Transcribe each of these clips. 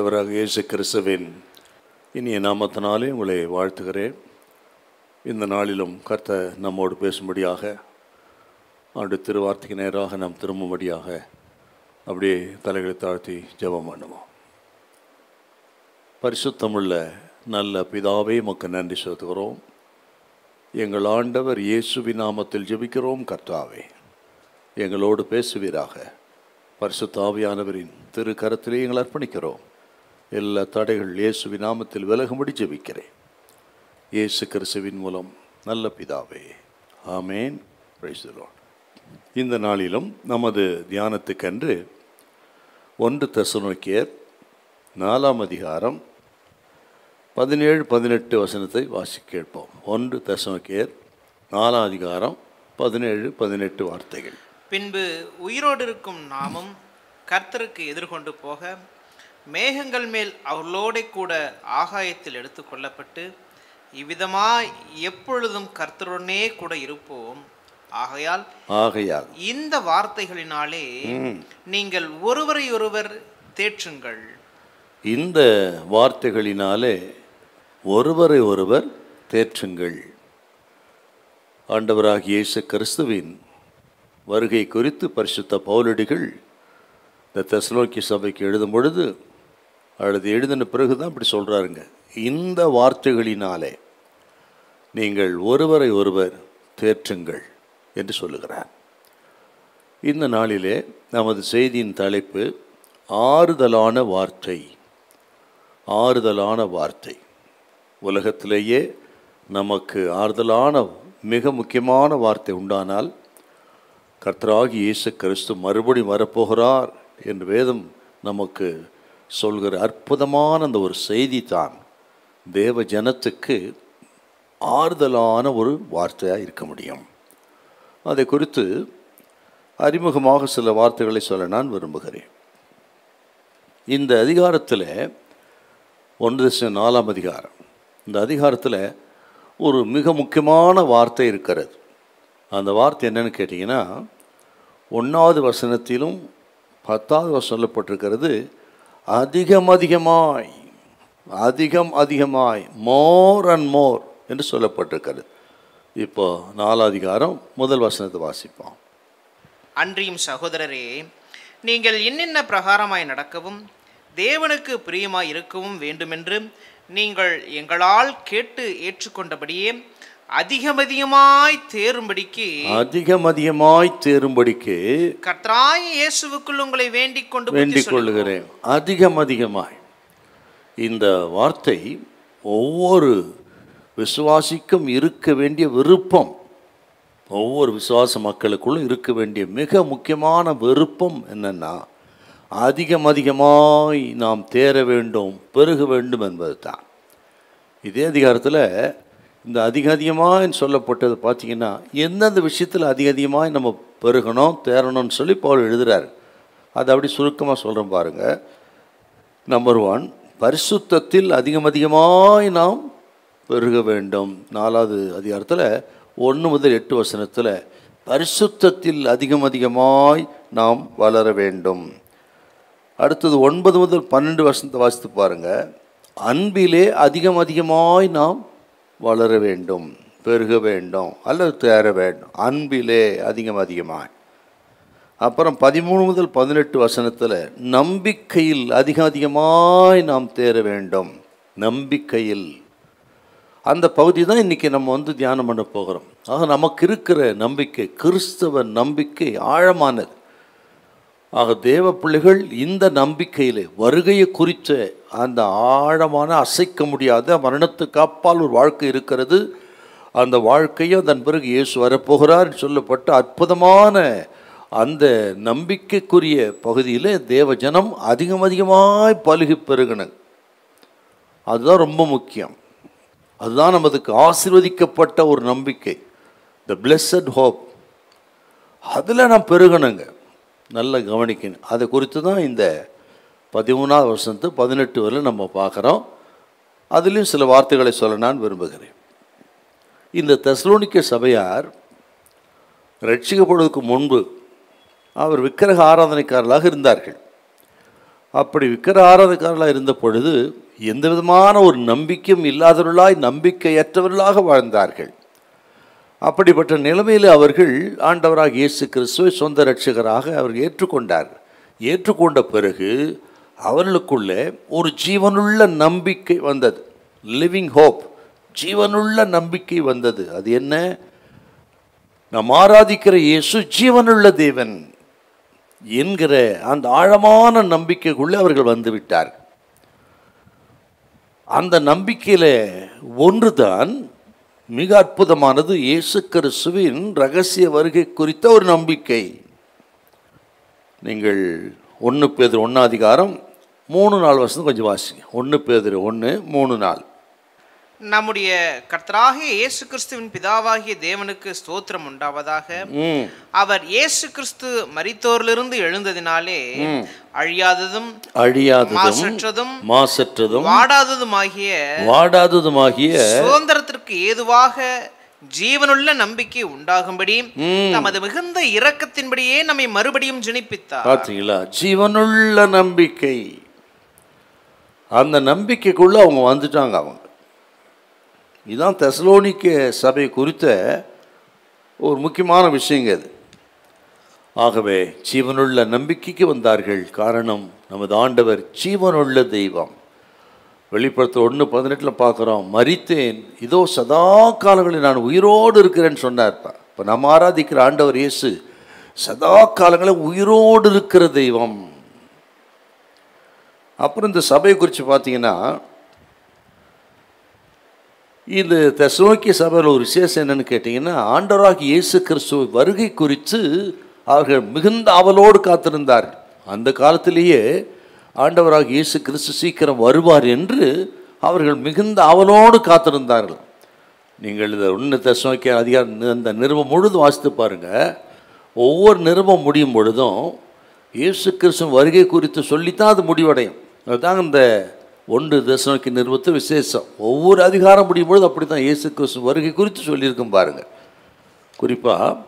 ஆண்டவராக இயேசு கிறிஸ்துவின் இனிய நாமத்தினாலே உங்களை வாழ்த்துகிறேன். இந்த நாளிலும் கர்த்தர் நம்மோடு பேசும்படியாக, அவருடைய திருவார்த்தைக்கு நேராக நாம் திரும்பும்படியாக அப்படியே தலைகளை தாழ்த்தி ஜெபம் பண்ணுவோம். பரிசுத்தமுள்ள நல்ல பிதாவே, உமக்கு நன்றி செலுத்துகிறோம். எங்கள் ஆண்டவர் இயேசுவின் நாமத்தில் ஜெபிக்கிறோம். கர்த்தாவே, எங்களோடு பேசுவீராக. பரிசுத்த ஆவியானவரின் திரு கரத்திலே எங்களை அர்ப்பணிக்கிறோம். எல்லா தடைகள் இயேசுவின் நாமத்தில் விலகும்படி ஜெபிக்கிறேன். இயேசு கிறிஸ்துவின் மூலம் நல்ல பிதாவே, ஆமேன். Price the Lord. இந்த நாளிலும் நமது தியானத்துக்கென்று 1 தெசலோனிக்கேயர் 4 அதிகாரம் 17-18 வசனத்தை வாசிக்க கேட்போம். 1 தெசலோனிக்கேயர் 4 அதிகாரம் 17-18 வார்த்தைகள். பின்பு உயிரோடு இருக்கும் நாமும் கர்த்தருக்கு எதிர்கொண்டு போக மேகங்கள் மேல் அவர்களோட கூட ஆகாயத்தில் எடுத்து கொள்ளப்பட்டு இவ்விதமாய் எப்பொழுதும் கர்த்தருடனே கூட இருப்போம். ஆகையால் இந்த வார்த்தைகளினாலே நீங்கள் ஒருவரை ஒருவர் தேற்றுங்கள். இந்த வார்த்தைகளினாலே ஒருவரை ஒருவர் தேற்றுங்கள். ஆண்டவராகிய இயேசு கிறிஸ்துவின் வருகை குறித்து பரிசுத்த பவுலடிகள் இந்த தெசலோனிக்கே சபைக்கு எழுதும் பொழுது, எழுதின பிறகு தான் இப்படி சொல்கிறாருங்க. இந்த வார்த்தைகளினாலே நீங்கள் ஒருவரை ஒருவர் தேற்றுங்கள் என்று சொல்லுகிறார். இந்த நாளிலே நமது செய்தியின் தலைப்பு ஆறுதலான வார்த்தை. ஆறுதலான வார்த்தை. உலகத்திலேயே நமக்கு ஆறுதலான மிக முக்கியமான வார்த்தை உண்டானால் கர்த்தராகிய இயேசு கிறிஸ்து மறுபடி வரப்போகிறார் என்று வேதம் நமக்கு சொல்கிற அற்புதமான அந்த ஒரு செய்தி தான் தேவ ஜனத்துக்கு ஆறுதலான ஒரு வார்த்தையாக இருக்க முடியும். அதை குறித்து அறிமுகமாக சில வார்த்தைகளை சொல்ல நான் விரும்புகிறேன். இந்த அதிகாரத்தில் 1 அதிகாரம், இந்த அதிகாரத்தில் ஒரு மிக முக்கியமான வார்த்தை இருக்கிறது. அந்த வார்த்தை என்னன்னு கேட்டிங்கன்னா, 1வது வசனத்திலும் 10வது வசனம் சொல்லப்பட்டிருக்கிறது, அதிகமாய் அதிகமாய், மோர் அண்ட் மோர் என்று சொல்லப்பட்டிருக்கிறது. இப்போ 4 அதிகாரம் 1 வசனத்தை வாசிப்போம். அன்றியும் சகோதரரே, நீங்கள் என்னென்ன பிரகாரமாய் நடக்கவும் தேவனுக்கு பிரியமாய் இருக்கவும் வேண்டுமென்று நீங்கள் எங்களால் கேட்டு ஏற்றுக்கொண்டபடியே அதிகமதிகமாய் தேரும்படிக்கு கர்த்தராகிய இயேசுவுக்குள் உங்களை வேண்டிக் கொள்ளுகிறேன். அதிகமதிகமாய். இந்த வார்த்தை ஒவ்வொரு விசுவாசிக்கும் இருக்க வேண்டிய விருப்பம், ஒவ்வொரு விசுவாச மக்களுக்குள்ளும் இருக்க வேண்டிய மிக முக்கியமான விருப்பம் என்னன்னா, அதிகமாய் நாம் தேர வேண்டும், பெருக வேண்டும் என்பது தான். இதே அதிகாரத்தில் இந்த அதிகமாக சொல்லப்பட்டது பார்த்திங்கன்னா, எந்தெந்த விஷயத்தில் அதிகமாக நம்ம பெருகணும் தேரணும்னு சொல்லி பவுல் எழுதுகிறார். அது அப்படி சுருக்கமாக சொல்கிறோம் பாருங்கள். நம்பர் 1, பரிசுத்தத்தில் அதிகமாய் நாம் பெருக வேண்டும். 4வது அதிகாரத்தில் 1 முதல் 8 வசனத்தில் பரிசுத்தத்தில் அதிகமாய் நாம் வளர வேண்டும். அடுத்தது 9 முதல் 12 வசனத்தை வாசித்து பாருங்கள். அன்பிலே அதிகமாய் நாம் வளர வேண்டும், பெருக வேண்டும் அல்லது தேர வேண்டும். அன்பிலே அதிகமாய். அப்புறம் 13 முதல் 18 வசனத்தில் நம்பிக்கையில் அதிகமாய் நாம் தேர வேண்டும். நம்பிக்கையில். அந்த பகுதி தான் இன்றைக்கி நம்ம தியானம் பண்ண போகிறோம். ஆக நமக்கு இருக்கிற நம்பிக்கை, கிறிஸ்தவ நம்பிக்கை ஆழமானது. ஆக தேவ பிள்ளைகள் இந்த நம்பிக்கையிலே வருகையை குறித்த அந்த ஆழமான அசைக்க முடியாத மரணத்துக்கு அப்பால் ஒரு வாழ்க்கை இருக்கிறது. அந்த வாழ்க்கையும் அதன் பிறகு இயேசு வரப்போகிறார் சொல்லப்பட்ட அற்புதமான அந்த நம்பிக்கைக்குரிய பகுதியில் தேவ ஜனம் அதிகமாய் பலுகி பெருகணும். அதுதான் ரொம்ப முக்கியம். அதுதான் நமக்கு ஆசீர்வதிக்கப்பட்ட ஒரு நம்பிக்கை, த பிளெஸட் ஹோப். அதில் நாம் பெருகணுங்க. நல்லா கவனிக்கணும். அதை குறித்து தான் இந்த 13வது வசனத்து 18 வரை நம்ம பார்க்குறோம். அதுலேயும் சில வார்த்தைகளை சொல்ல நான் விரும்புகிறேன். இந்த தெசலோனிக்கே சபையார் ரட்சிக்கப்படுவதற்கு முன்பு அவர் விக்கிரக ஆராதனைக்காரர்களாக இருந்தார்கள். அப்படி விக்கிர ஆராதக்காரர்களாக இருந்த பொழுது எந்த விதமான ஒரு நம்பிக்கையும் இல்லாதவர்களாய் நம்பிக்கையற்றவர்களாக வாழ்ந்தார்கள். அப்படிப்பட்ட நிலைமையில் அவர்கள் ஆண்டவராக இயேசு கிறிஸ்துவை சொந்த இரட்சகராக அவர் ஏற்றுக்கொண்டார். ஏற்றுக்கொண்ட பிறகு அவர்களுக்குள்ளே ஒரு ஜீவனுள்ள நம்பிக்கை வந்தது. லிவிங் ஹோப், ஜீவனுள்ள நம்பிக்கை வந்தது. அது என்ன? நாம் ஆராதிக்கிற இயேசு ஜீவனுள்ள தேவன் என்கிற அந்த ஆழமான நம்பிக்கைக்குள்ளே அவர்கள் வந்து விட்டார். அந்த நம்பிக்கையில் ஒன்றுதான் மிக அற்புதமானது, இயேசு கிறிஸ்துவின் ரகசிய வருகை குறித்த ஒரு நம்பிக்கை. நீங்கள் 1 பேதுரு 1:3 கொஞ்சம் வாசிங்க. 1 பேதுரு 1:3. நம்முடைய கர்த்தராகிய இயேசு கிறிஸ்துவின் பிதாவாகிய தேவனுக்கு ஸ்தோத்திரம் உண்டாவதாக. அவர் இயேசு கிறிஸ்து மரித்தோரிலிருந்து எழுந்ததினாலே அழியாததும் மாசற்றதும் வாடாததுமாகிய சுதந்திரத்திற்கு ஏதுவாக ஜீவனுள்ள நம்பிக்கை உண்டாகும்படி நமது மிகுந்த இரக்கத்தின்படியே நம்மை மறுபடியும் ஜனிப்பித்தார். பார்த்தீங்களா? ஜீவனுள்ள நம்பிக்கை. அந்த நம்பிக்கைக்குள்ள அவங்க வந்துட்டாங்க. அவங்க இதுதான் தெசலோனிக்க சபை குறித்த ஒரு முக்கியமான விஷயங்க அது. ஆகவே ஜீவனுள்ள நம்பிக்கைக்கு வந்தார்கள். காரணம், நமது ஆண்டவர் ஜீவனுள்ள தெய்வம். வெளிப்படுத்த 1:18 பார்க்குறோம், மரித்தேன் இதோ சதா காலங்களில் நான் உயிரோடு இருக்கிறேன்னு சொன்னார். இப்போ நம்ம ஆராதிக்கிற ஆண்டவர் இயேசு சதா காலங்களில் உயிரோடு இருக்கிற தெய்வம். அப்புறம் இந்த சபையை குறித்து பார்த்தீங்கன்னா, இந்த தெசலோனிக்க சபையில் ஒரு விசேஷம் என்னன்னு கேட்டிங்கன்னா, ஆண்டவராகிய இயேசு கிறிஸ்து வருகை குறித்து அவர்கள் மிகுந்த ஆவலோடு காத்திருந்தார்கள். அந்த காலத்திலேயே ஆண்டவராகிய இயேசு கிறிஸ்து சீக்கிரம் வருவார் என்று அவர்கள் மிகுந்த ஆவலோடு காத்திருந்தார்கள். நீங்கள் இந்த 1 தெசலோனிக்க அதிகாரம் இந்த நிருபம் முழுதும் வாசித்து பாருங்கள். ஒவ்வொரு நிருபம் முடியும் பொழுதும் இயேசு கிறிஸ்து வருகை குறித்து சொல்லித்தான் அது முடிவடையும். அதுதான் இந்த 1 தெசலோனிக்க நிருபத்து விசேஷம். ஒவ்வொரு அதிகாரம் முடியும் பொழுது அப்படி தான் இயேசு கிறிஸ்து வருகை குறித்து சொல்லியிருக்கும் பாருங்கள். குறிப்பாக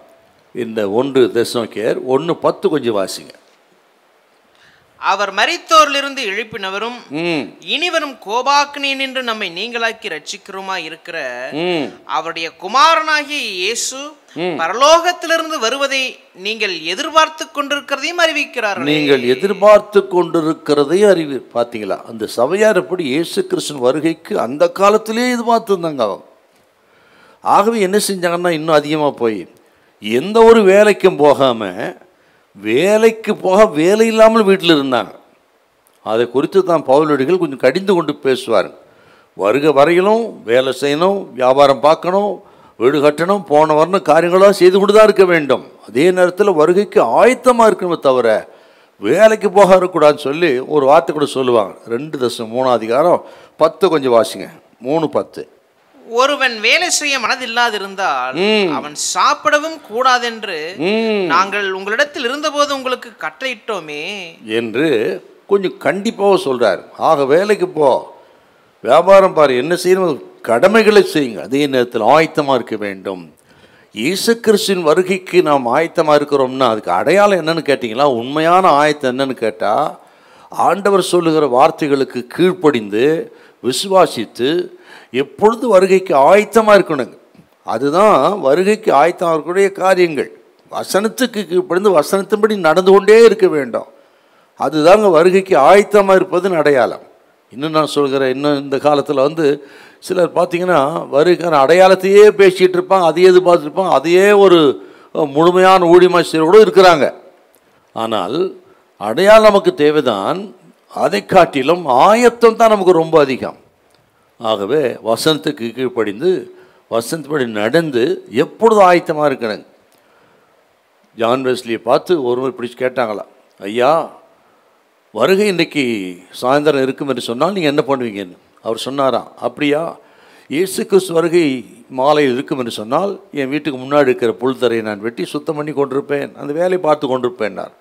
இந்த 1 தெசலோனிக்கர் 1:10 கொஞ்சம் வாசிங்க. அவர் மரித்தோரிலிருந்து எழுப்பினவரும் இனிவரும் கோபாக்கினின் என்று நம்மை நீங்களாக்கி ரட்சிக்கிறோமா இருக்கிற அவருடைய குமாரனாகிய இயேசு பரலோகத்திலிருந்து வருவதை நீங்கள் எதிர்பார்த்து கொண்டிருக்கிறதையும் அறிவிக்கிறார்கள். நீங்கள் எதிர்பார்த்து கொண்டிருக்கிறதை பார்த்தீங்களா? அந்த சபையார் எப்படி இயேசு கிறிஸ்துவின் வருகைக்கு அந்த காலத்திலே எதிர்பார்த்து இருந்தாங்க. அவங்க ஆகவே என்ன செஞ்சாங்கன்னா, இன்னும் அதிகமாக போய் எந்த ஒரு வேலைக்கும் போகாமல், வேலைக்கு போக வேலை இல்லாமல் வீட்டில் இருந்தாங்க. அதை குறித்து தான் பவுலடிகள் கொஞ்சம் கடிந்து கொண்டு பேசுவார். வருகை வரையிலும் வேலை செய்யணும், வியாபாரம் பார்க்கணும், வீடு கட்டணும், போன வரணும், காரியங்களாக செய்து கொண்டு தான் இருக்க வேண்டும். அதே நேரத்தில் வருகைக்கு ஆயத்தமாக இருக்கணுமே தவிர வேலைக்கு போக இருக்கக்கூடாதுன்னு சொல்லி ஒரு வார்த்தை கூட சொல்லுவாங்க. 2:3 கொஞ்சம் வாசிங்க. 3:10. ஒருவன் வேலை செய்ய மனதில்லாதிருந்தால் அவன் சாப்பிடவும் கூடாதென்று நாங்கள் உங்களிடத்தில் இருந்தபோது உங்களுக்கு கட்டளையிட்டோமே என்று கொஞ்சம் கண்டிப்பாக சொல்றார். ஆக வேலைக்கு போ, வியாபாரம் பாரு, என்ன செய்யணும், கடமைகளை செய்யுங்க. அதே நேரத்தில் ஆயத்தமாக இருக்க வேண்டும். இயேசு கிறிஸ்துவின் வருகைக்கு நாம் ஆயத்தமாக இருக்கிறோம்னா அதுக்கு அடையாளம் என்னன்னு கேட்டிங்களா? உண்மையான ஆயத்தம் என்னன்னு கேட்டால், ஆண்டவர் சொல்லுகிற வார்த்தைகளுக்கு கீழ்ப்படிந்து விசுவாசித்து எப்பொழுது வருகைக்கு ஆயத்தமாக இருக்கணுங்க. அதுதான் வருகைக்கு ஆயத்தமாக இருக்கக்கூடிய காரியங்கள். வசனத்துக்கு கீழ்ப்படிந்து வசனத்தின்படி நடந்து கொண்டே இருக்க வேண்டும். அதுதாங்க வருகைக்கு ஆயத்தமாக இருப்பதுன்னு அடையாளம். இன்னும் நான் சொல்கிறேன், இன்னும் இந்த காலத்தில் சிலர் பார்த்திங்கன்னா வருகைக்கான அடையாளத்தையே பேசிகிட்டு இருப்பாங்க, அதையே எதிர்பார்த்துருப்பாங்க, அதையே ஒரு முழுமையான ஊழியமாக செய்ய கூட இருக்கிறாங்க. ஆனால் அடையாளம் நமக்கு தேவைதான், அதை காட்டிலும் ஆயத்தம் தான் நமக்கு ரொம்ப அதிகம். ஆகவே வசனத்துக்கு கீழ்ப்படிந்து வசனத்துப்படி நடந்து எப்பொழுதும் ஆயத்தமாக இருக்கணுங்க. ஜான் வெஸ்லியை பார்த்து ஒருவர் பிடிச்சி கேட்டாங்களா, ஐயா வருகை இன்றைக்கி சாயந்தரம் இருக்கும் என்று சொன்னால் நீங்கள் என்ன பண்ணுவீங்கன்னு. அவர் சொன்னாராம், அப்படியா, இயேசு கிறிஸ்து வருகை மாலையில் இருக்கும் என்று சொன்னால் என் வீட்டுக்கு முன்னாடி இருக்கிற புல்தரையை நான் வெட்டி சுத்தம் பண்ணி கொண்டிருப்பேன், அந்த வேலையை பார்த்து கொண்டிருப்பேன்னார்.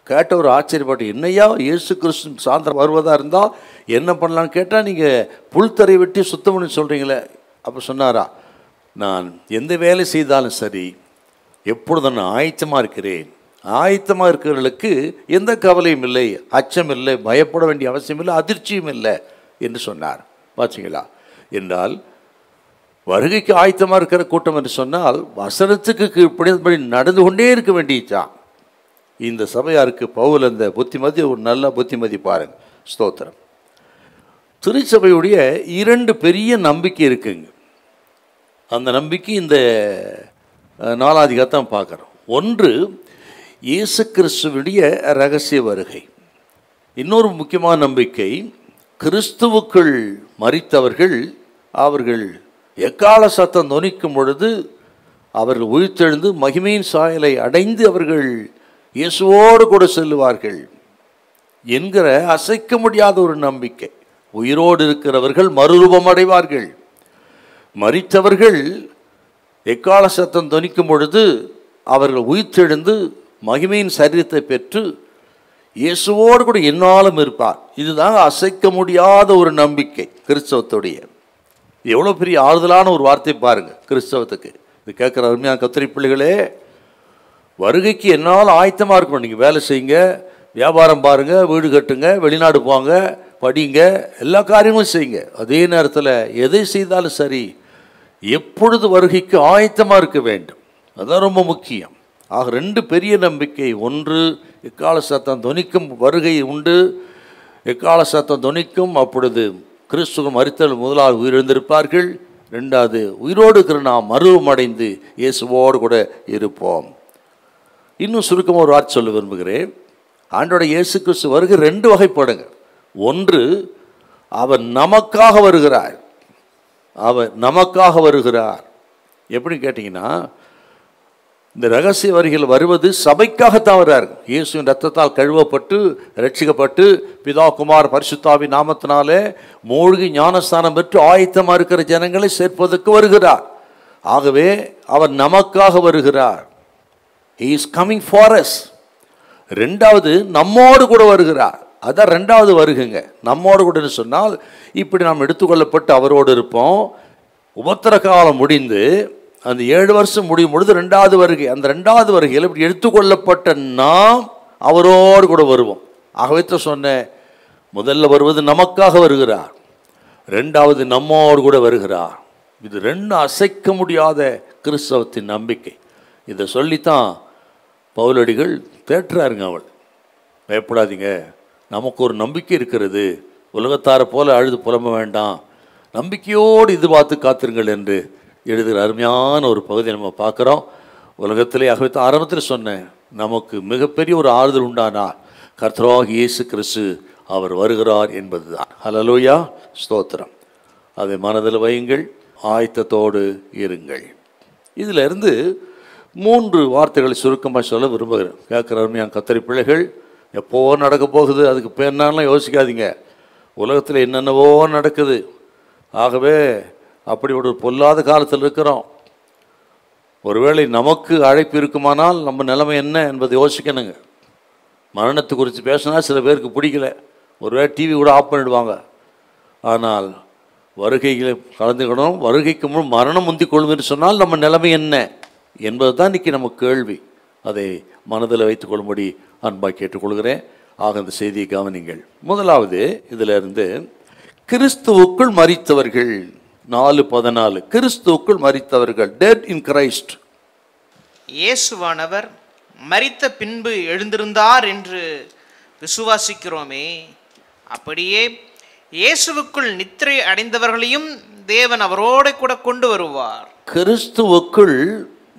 கேட்ட ஒரு ஆச்சரியப்பட்டு, என்னையா இயேசு கிறிஸ்து சாயந்தரம் வருவதாக இருந்தால் என்ன பண்ணலான்னு கேட்டால் நீங்கள் புல்தரை வெட்டி சுத்தம் பண்ணி சொல்கிறீங்களே. அப்போ சொன்னாரா, நான் எந்த வேலை செய்தாலும் சரி எப்பொழுது நான் ஆயத்தமாக இருக்கிறேன், ஆயத்தமாக இருக்கிறவர்களுக்கு எந்த கவலையும் இல்லை, அச்சம் இல்லை, பயப்பட வேண்டிய அவசியம் இல்லை, அதிர்ச்சியும் இல்லை என்று சொன்னார். பார்த்தீங்களா? என்றால் வருகைக்கு ஆயத்தமாக இருக்கிற கூட்டம் என்று சொன்னால் வசனத்துக்கு கீழ்ப்படி நடந்து கொண்டே இருக்க வேண்டியதுதான். இந்த சபையாருக்கு பவுல் அந்த புத்திமதி ஒரு நல்ல புத்திமதி பாருங்க. ஸ்தோத்திரம். திருச்சபையுடைய 2 பெரிய நம்பிக்கை இருக்குங்க. அந்த நம்பிக்கை இந்த 4ஆம் அதிகாரத்தை பார்க்குறோம். ஒன்று, இயேசு கிறிஸ்துவுடைய இரகசிய வருகை. இன்னொரு முக்கியமான நம்பிக்கை, கிறிஸ்துவுக்குள் மரித்தவர்கள் அவர்கள் எக்கால சத்தம் தொனிக்கும் பொழுது அவர்கள் உயிர்த்தெழுந்து மகிமையின் சாயலை அடைந்து அவர்கள் இயேசுவோடு கூட செல்லுவார்கள் என்கிற அசைக்க முடியாத ஒரு நம்பிக்கை. உயிரோடு இருக்கிறவர்கள் மறுரூபம் அடைவார்கள். மரித்தவர்கள் எக்கால சத்தம் தொனிக்கும் பொழுது அவர்கள் உயிர்த்தெழுந்து மகிமையின் சரீரத்தை பெற்று இயேசுவோடு கூட எந்நாளும் இருப்பார். இதுதான் அசைக்க முடியாத ஒரு நம்பிக்கை கிறிஸ்தவத்துடைய. எவ்வளோ பெரிய ஆறுதலான ஒரு வார்த்தை பாருங்கள் கிறிஸ்தவத்துக்கு. இது கேட்குற அருமையான கத்திரி பிள்ளைகளே, வருகைக்கு என்னால் ஆயத்தமாக இருக்கணும். நீங்கள் வேலை செய்யுங்க, வியாபாரம் பாருங்கள், வீடு கட்டுங்க, வெளிநாடு போங்க, படிங்க, எல்லா காரியங்களும் செய்யுங்க. அதே நேரத்தில் எதை செய்தாலும் சரி, எப்பொழுது வருகைக்கு ஆயத்தமாக இருக்க வேண்டும். அதுதான் ரொம்ப முக்கியம். ஆக 2 பெரிய நம்பிக்கை. ஒன்று, எக்கால சத்தம் தொனிக்கும் வருகை உண்டு. எக்கால சத்தம் தொனிக்கும், அப்பொழுது கிறிஸ்துவ மரித்தல் முதலாவது உயிரிழந்திருப்பார்கள். 2வது, உயிரோடு இருக்கிற நாம் மறுரூபம் அடைந்து இயேசுவோடு கூட இருப்போம். இன்னும் சுருக்கமாக ஒரு வார்த்தை சொல்ல விரும்புகிறேன். ஆண்டோட இயேசு கிறிஸ்து வருகை 2 வகைப்படுங்க. ஒன்று, அவர் நமக்காக வருகிறார். அவர் நமக்காக வருகிறார். எப்படி கேட்டிங்கன்னா, இந்த ரகசிய வருகையில் வருவது சபைக்காகத்தான் வர்றார். இயேசுவின் ரத்தத்தால் கழுவப்பட்டு ரட்சிக்கப்பட்டு பிதா குமார் பரிசுத்தாவின் நாமத்தினாலே மூழ்கி ஞானஸ்தானம் பெற்று ஆயத்தமாக இருக்கிற ஜனங்களை சேர்ப்பதற்கு வருகிறார். ஆகவே அவர் நமக்காக வருகிறார். He is coming for us. 2வது, நம்மோடு கூட வருகிறார். அதான் 2வது வருகைங்க. நம்மோடு கூட சொன்னால் இப்படி நாம் எடுத்துக்கொள்ளப்பட்டு அவரோடு இருப்போம். உபத்திர காலம் முடிந்து அந்த 7 வருஷம் முடியும் பொழுது 2வது வருகை. அந்த 2வது வருகையில் இப்படி எடுத்துக்கொள்ளப்பட்ட நாம் அவரோடு கூட வருவோம். ஆகவே சொன்ன முதல்ல வருவது நமக்காக வருகிறார், 2வது நம்மோடு கூட வருகிறார். இது 2 அசைக்க முடியாத கிறிஸ்தவத்தின் நம்பிக்கை. இதை சொல்லித்தான் பவுலடிகள் தேற்றுறாருங்க. அவள் பயப்படாதீங்க, நமக்கு ஒரு நம்பிக்கை இருக்கிறது, உலகத்தாரை போல அழுது புலம்ப வேண்டாம், நம்பிக்கையோடு இது பார்த்து காத்திருங்கள் என்று எழுதுகிற அருமையான ஒரு பகுதியை நம்ம பார்க்குறோம். உலகத்திலே ஆகவே ஆரம்பத்தில் சொன்னேன், நமக்கு மிகப்பெரிய ஒரு ஆறுதல் உண்டானா கர்த்தராகிய இயேசு கிறிஸ்து அவர் வருகிறார் என்பது தான். ஹல்லேலூயா, ஸ்தோத்திரம். அதை மனதில் வையுங்கள், ஆயத்தத்தோடு இருங்கள். இதில் இருந்து 3 வார்த்தைகளை சுருக்கமாக சொல்ல விரும்புகிறேன். கேட்குற அருமையான கர்த்தரி பிள்ளைகள், எப்போ நடக்க போகுது அதுக்கு பேர்னாலாம் யோசிக்காதீங்க. உலகத்தில் என்னென்னவோ நடக்குது. ஆகவே அப்படி ஒரு பொல்லாத காலத்தில் இருக்கிறோம். ஒருவேளை நமக்கு அழைப்பு இருக்குமானால் நம்ம நிலைமை என்ன என்பதை யோசிக்கணுங்க. மரணத்தை குறித்து பேசினா சில பேருக்கு பிடிக்கல, ஒருவேளை டிவி கூட ஆஃப் பண்ணிடுவாங்க. ஆனால் வருகைகளை கலந்துக்கணும், வருகைக்கு முன் மரணம் முந்தி கொள்ளும் என்று சொன்னால் நம்ம நிலைமை என்ன என்பது தான் இன்றைக்கி நம்ம கேள்வி. அதை மனதில் வைத்துக்கொள்ளும்படி அன்பாக கேட்டுக்கொள்கிறேன். ஆக இந்த செய்தியை கவனிங்கள். முதலாவது இதில் இருந்து கிறிஸ்துவுக்குள் மரித்தவர்கள் 4:14. கிறிஸ்துவுக்குள் மரித்தவர்கள், டெட் இன் கிரைஸ்ட். இயேசுவானவர் மரித்த பின்பு எழுந்திருந்தார் என்று விசுவாசிக்கிறோமே, அப்படியே இயேசுவுக்குள் நித்திரை அடைந்தவர்களையும் தேவன் அவரோடு கூட கொண்டு வருவார். கிறிஸ்துவுக்குள்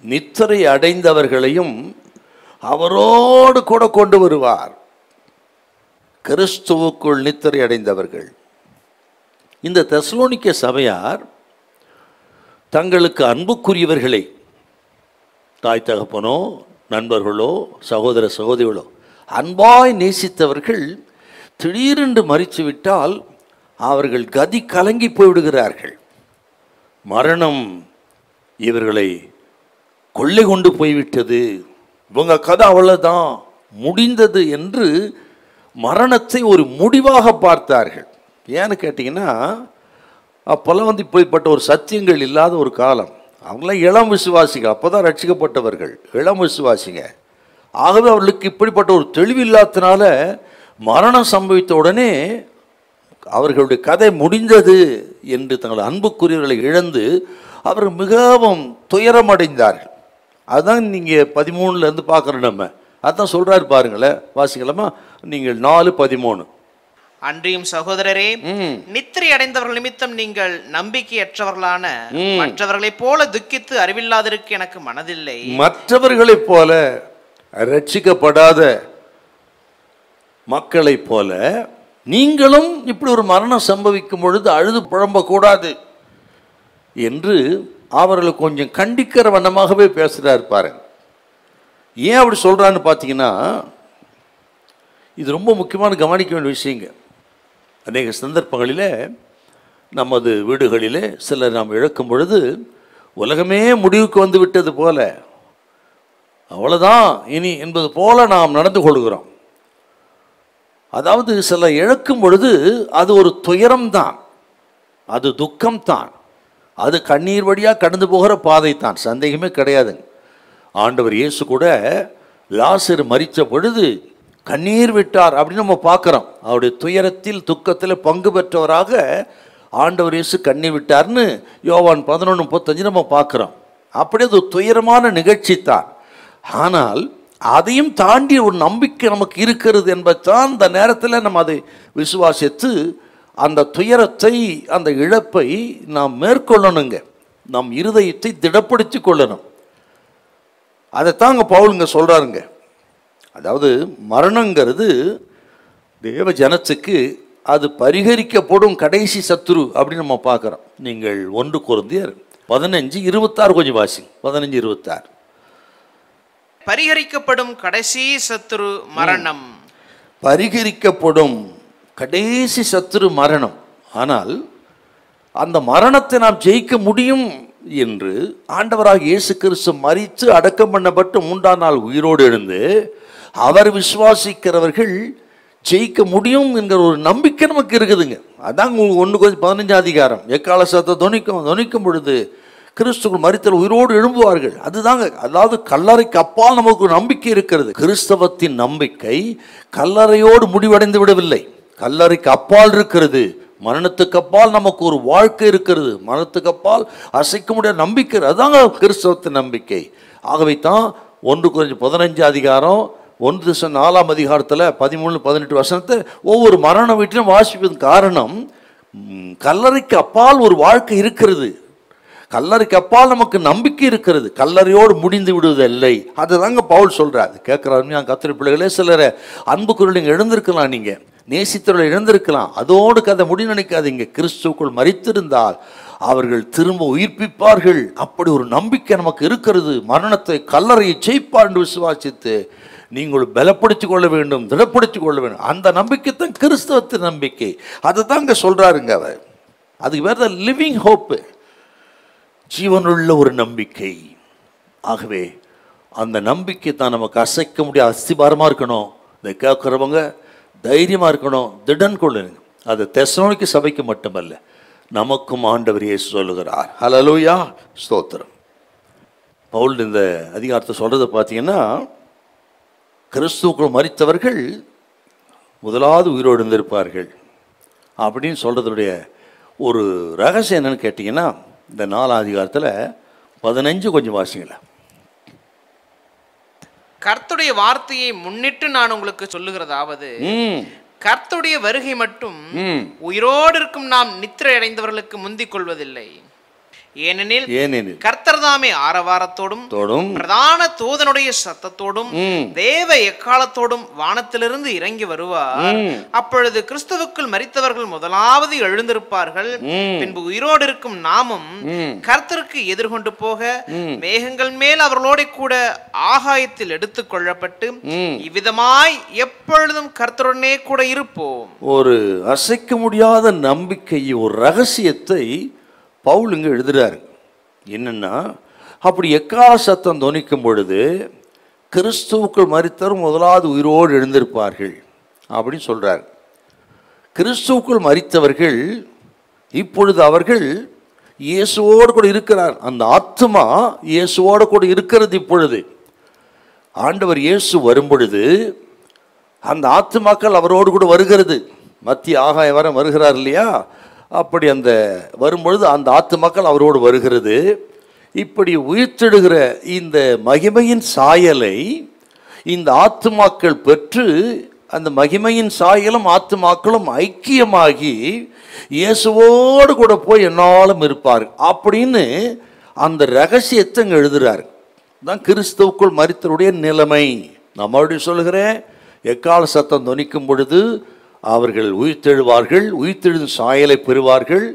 நித்திரை அடைந்தவர்களையும் அவரோடு கூட கொண்டு வருவார். கிறிஸ்துவுக்குள் நித்திரை அடைந்தவர்கள். இந்த தெசலோனிக்க சபையார் தங்களுக்கு அன்புக்குரியவர்களை, தாய் தகப்பனோ நண்பர்களோ சகோதர சகோதரிகளோ அன்பாய் நேசித்தவர்கள் திடீரென்று மரித்து விட்டால் அவர்கள் கதி கலங்கி போய்விடுகிறார்கள். மரணம் இவர்களை கொள்ளை கொண்டு போய்விட்டது, இவங்க கதை அவ்வளவுதான் முடிந்தது என்று மரணத்தை ஒரு முடிவாக பார்த்தார்கள். ஏன்னு கேட்டிங்கன்னா, அப்போல்லாம் இப்படிப்பட்ட ஒரு சத்தியங்கள் இல்லாத ஒரு காலம். அவங்களாம் இளம் விசுவாசிகள், அப்போ தான் ரட்சிக்கப்பட்டவர்கள், இளம் விசுவாசிங்க. ஆகவே அவர்களுக்கு இப்படிப்பட்ட ஒரு தெளிவு இல்லாதனால மரணம் சம்பவித்த உடனே அவர்களுடைய கதை முடிந்தது என்று தங்கள் அன்புக்குரியவர்களை இழந்து அவர்கள் மிகவும் துயரமடைந்தார்கள். அதுதான் நீங்கள் 13 பார்க்குறோம். நம்ம அதான் சொல்கிறாரு பாருங்களேன், வாசிக்கலாமா? நீங்கள் 4:13. அன்றியும் சகோதரரே, நித்திரை அடைந்தவர்கள் நிமித்தம் நீங்கள் நம்பிக்கையற்றவர்களான மற்றவர்களைப் போல துக்கித்து அறிவில்லாதிருக்க எனக்கு மனதில்லை. மற்றவர்களைப் போல, ரட்சிக்கப்படாத மக்களைப் போல நீங்களும் இப்படி ஒரு மரணம் சம்பவிக்கும் பொழுது அழுது புழம்பக்கூடாது என்று அவர்களை கொஞ்சம் கண்டிக்கிற வண்ணமாகவே பேசுகிறார் பாருங்க. ஏன் அப்படி சொல்கிறான்னு பார்த்தீங்கன்னா, இது ரொம்ப முக்கியமான கவனிக்க வேண்டிய விஷயங்க. அநேக சந்தர்ப்பங்களில் நமது வீடுகளிலே சிலர் நாம் இழக்கும் பொழுது உலகமே முடிவுக்கு வந்து விட்டது போல, அவ்வளோதான் இனி என்பது போல நாம் நடந்து கொள்கிறோம். அதாவது சில இழக்கும் பொழுது அது ஒரு துயரம்தான், அது துக்கம்தான், அது கண்ணீர் வழியாக கடந்து போகிற பாதை தான், சந்தேகமே கிடையாதுங்க. ஆண்டவர் இயேசு கூட லாசரு மரித்த பொழுது கண்ணீர் விட்டார் அப்படின்னு நம்ம பார்க்குறோம். அவருடைய துயரத்தில் துக்கத்தில் பங்கு பெற்றவராக ஆண்டவர் இயேசு கண்ணீர் விட்டார்னு யோவான் 11:35 நம்ம பார்க்குறோம். அப்படியே அது துயரமான நிகழ்ச்சி தான். ஆனால் அதையும் தாண்டி ஒரு நம்பிக்கை நமக்கு இருக்கிறது என்பதுதான் இந்த நேரத்தில் நம்ம அதை விசுவாசித்து அந்த துயரத்தை, அந்த இழப்பை நாம் மேற்கொள்ளணுங்க. நம் இருதயத்தை திடப்படுத்தி கொள்ளணும். அதைத்தாங்க பவுலுங்க சொல்கிறாருங்க. அதாவது மரணங்கிறது தேவ ஜனத்துக்கு அது பரிகரிக்கப்படும் கடைசி சத்துரு அப்படின்னு நம்ம பார்க்குறோம். நீங்கள் 1 கொரிந்தியர் 15:26 கொஞ்சம் வாசிங்க. 15:26. பரிகரிக்கப்படும் கடைசி சத்துரு மரணம். பரிகரிக்கப்படும் கடைசி சத்துரு மரணம். ஆனால் அந்த மரணத்தை நாம் ஜெயிக்க முடியும் என்று ஆண்டவராக இயேசு கிறிஸ்து மரித்து அடக்கம் பண்ணப்பட்டு 3ஆம் நாள் உயிரோடு எழுந்து அவர் விசுவாசிக்கிறவர்கள் ஜெயிக்க முடியும் என்கிற ஒரு நம்பிக்கை நமக்கு இருக்குதுங்க. அதான் 1 கொரிந்தியர் 15 அதிகாரம். எக்கால சத்தம் தொனிக்கும் பொழுது கிறிஸ்துக்குள் மரித்தல் உயிரோடு எழும்புவார்கள். அதுதாங்க. அதாவது கல்லறைக்கு அப்பால் நமக்கு நம்பிக்கை இருக்கிறது. கிறிஸ்தவத்தின் நம்பிக்கை கல்லறையோடு முடிவடைந்து விடவில்லை, கல்லறைக்கு அப்பால் இருக்கிறது. மரணத்துக்கு அப்பால் நமக்கு ஒரு வாழ்க்கை இருக்கிறது. மரணத்துக்கு அப்பால் அசைக்க முடியாத நம்பிக்கை, அதுதாங்க கிறிஸ்தவத்தின் நம்பிக்கை. ஆகவே தான் 1 கொரிந்தியர் 15 அதிகாரம் 1 அதிகாரத்தில் 13-18 வசனத்தை ஒவ்வொரு மரண வீட்டிலும் வாசிப்பதன் காரணம், கல்லறைக்கு அப்பால் ஒரு வாழ்க்கை இருக்கிறது, கல்லறைக்கு அப்பால் நமக்கு நம்பிக்கை இருக்கிறது, கல்லறையோடு முடிந்து விடுவதில்லை. அதுதாங்க பவுல் சொல்றாரு. கேட்குறாரு கத்திரி பிள்ளைகளே, சிலரை அன்புக்குள் நீங்கள் எழுந்திருக்கலாம், நீங்கள் நேசித்தவர்களை இழந்திருக்கலாம், அதோடு கதை முடி நினைக்காதீங்க. கிறிஸ்துவுக்குள் மரித்திருந்தால் அவர்கள் திரும்ப உயிர்ப்பிப்பார்கள். அப்படி ஒரு நம்பிக்கை நமக்கு இருக்கிறது. மரணத்தை, கல்லறையை ஜெயிப்பார் என்று விசுவாசித்து நீங்கள் பலப்படுத்திக் கொள்ள வேண்டும், திடப்படுத்திக் கொள்ள வேண்டும். அந்த நம்பிக்கை தான் கிறிஸ்தவத்தின் நம்பிக்கை. அதை தான் இங்கே சொல்றாருங்க அவர். அதுக்கு வேற லிவிங் ஹோப்பு, ஜீவனுள்ள ஒரு நம்பிக்கை. ஆகவே அந்த நம்பிக்கை தான் நமக்கு அசைக்க முடியாத அஸ்திபாரமாக இருக்கணும். இதை கேட்குறவங்க தைரியமாக இருக்கணும், திடன் கொள்ளணும். அது தெசலோனிக்கே சபைக்கு மட்டுமல்ல, நமக்கும் ஆண்டவர் இயேசு சொல்லுகிறார். ஹல்லேலூயா, ஸ்தோத்திரம். பவுல் இந்த அதிகாரத்தை சொல்கிறத பார்த்தீங்கன்னா, கிறிஸ்துவுக்குள் மரித்தவர்கள் முதலாவது உயிரோடு இருந்திருப்பார்கள் அப்படின்னு சொல்கிறதுடைய ஒரு ரகசியம் என்னன்னு கேட்டிங்கன்னா, இந்த 4ஆம் அதிகாரத்தில் 15 கொஞ்சம் வாசிங்களா. கர்த்தருடைய வார்த்தையை முன்னிட்டு நான் உங்களுக்கு சொல்லுகிறதாவது, கர்த்தருடைய வருகை மட்டும் உயிரோடு இருக்கும் நாம் நித்திரை அடைந்தவர்களுக்கு முந்திக் கொள்வதில்லை. ஏனெனில் கர்த்தர் தாமே ஆரவாரத்தோடும் பிரதான தூதனுடைய சத்தத்தோடும் தேவ எக்காலத்தோடும் வானத்திலிருந்து இறங்கி வருவார். அப்பொழுது கிறிஸ்துவுக்குள் மரித்தவர்கள் முதலாவது எழுந்திருப்பார்கள். பின்பு உயிரோடு இருக்கும் நாமும் கர்த்தருக்கு எதிர்கொண்டு போக மேகங்கள் மேல் அவர்களோட கூட ஆகாயத்தில் எடுத்துக் கொள்ளப்பட்டு இவ்விதமாய் எப்பொழுதும் கர்த்தருடனே கூட இருப்போம். ஒரு அசைக்க முடியாத நம்பிக்கை, ஒரு ரகசியத்தை பவுல் இங்கே எழுதுறாரு. என்னன்னா, அப்படி எக்கால சத்தம் தொனிக்கும் பொழுது கிறிஸ்துவுக்குள் மரித்தவர் முதலாவது உயிரோடு எழுந்திருப்பார்கள் அப்படின்னு சொல்றார். கிறிஸ்துவுக்குள் மரித்தவர்கள் இப்பொழுது அவர்கள் இயேசுவோடு கூட இருக்கிறார். அந்த ஆத்மா இயேசுவோடு கூட இருக்கிறது இப்பொழுது. ஆண்டவர் இயேசு வரும்பொழுது அந்த ஆத்துமாக்கள் அவரோடு கூட வருகிறது. மத்திய ஆகாய வர வருகிறார் இல்லையா? அப்படி அந்த வரும்பொழுது அந்த ஆத்துமாக்கள் அவரோடு வருகிறது. இப்படி உயிர்த்தெழுகிற இந்த மகிமையின் சாயலை இந்த ஆத்துமாக்கள் பெற்று அந்த மகிமையின் சாயலும் ஆத்துமாக்களும் ஐக்கியமாகி இயேசுவோடு கூட போய் என்னாலும் இருப்பார் அப்படின்னு அந்த ரகசியத்தை இங்கே எழுதுறாரு. தான் கிறிஸ்துவுக்குள் மரித்தவருடைய நிலைமை. நான் மறுபடியும் சொல்கிறேன், எக்கால சத்தம் தொனிக்கும் பொழுது அவர்கள் உயிர்த்தெழுவார்கள், உயிர்த்தெழுதும் சாயலை பெறுவார்கள்.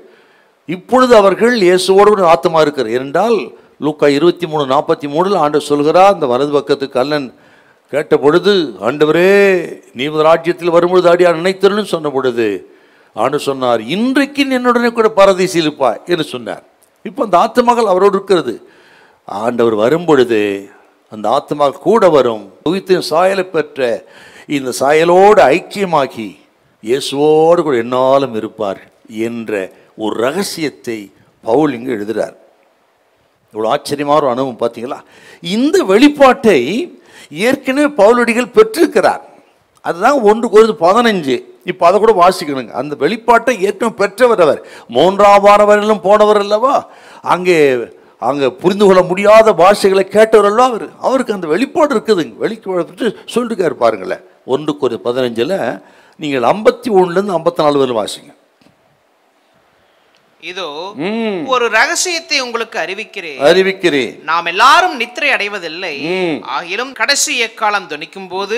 இப்பொழுது அவர்கள் இயேசுவோடு கூட ஆத்மா இருக்கிறார். ஏனென்றால் லூக்கா 23:43 ஆண்டவர் சொல்கிறார், அந்த வலது பக்கத்துக்கு கல்லன் கேட்ட பொழுது, ஆண்டவரே நீ ராஜ்யத்தில் வரும்பொழுது அடியா நினைத்தருள்னு சொன்ன பொழுது ஆண்டவர் சொன்னார், இன்றைக்கு என்னுடனே கூட பரதீசில் இருப்பாய் என்று சொன்னார். இப்போ அந்த ஆத்மாக்கள் அவரோடு இருக்கிறது. ஆண்டவர் வரும்பொழுது அந்த ஆத்மாக்கள் கூட வரும். உயிர்த்தின் சாயலை பெற்ற இந்த சாயலோடு ஐக்கியமாகி இயேசுவோடு கூட என்னாலும் இருப்பார் என்ற ஒரு ரகசியத்தை பவுல் இங்கு எழுதுகிறார். இவ்வளோ ஆச்சரியமான ஒரு அனுபவம் பார்த்தீங்களா? இந்த வெளிப்பாட்டை ஏற்கனவே பவுலடிகள் பெற்றிருக்கிறார். அதுதான் 1:15. இப்போ அதை கூட வாசிக்கணுங்க. அந்த வெளிப்பாட்டை ஏற்கனவே பெற்றவர் அவர். 3ஆம் வானவரிலும் போனவர் அல்லவா? அங்கே புரிந்து கொள்ள முடியாத பாஷைகளை கேட்டவர் அல்லவா அவர். அவருக்கு அந்த வெளிப்பாடு இருக்குதுங்க. வெளிப்பாடு சொல்லிருக்காரு பாருங்களேன். 1:15 நீங்கள் 51 54 வரை வாசிங்க. இதோ ஒரு ரகசியத்தை உங்களுக்கு அறிவிக்கிறேன். நாம் எல்லாரும் நித்திரை அடைவதில்லை. ஆகிலும் கடைசி எக்காலம் தொனிக்கும் போது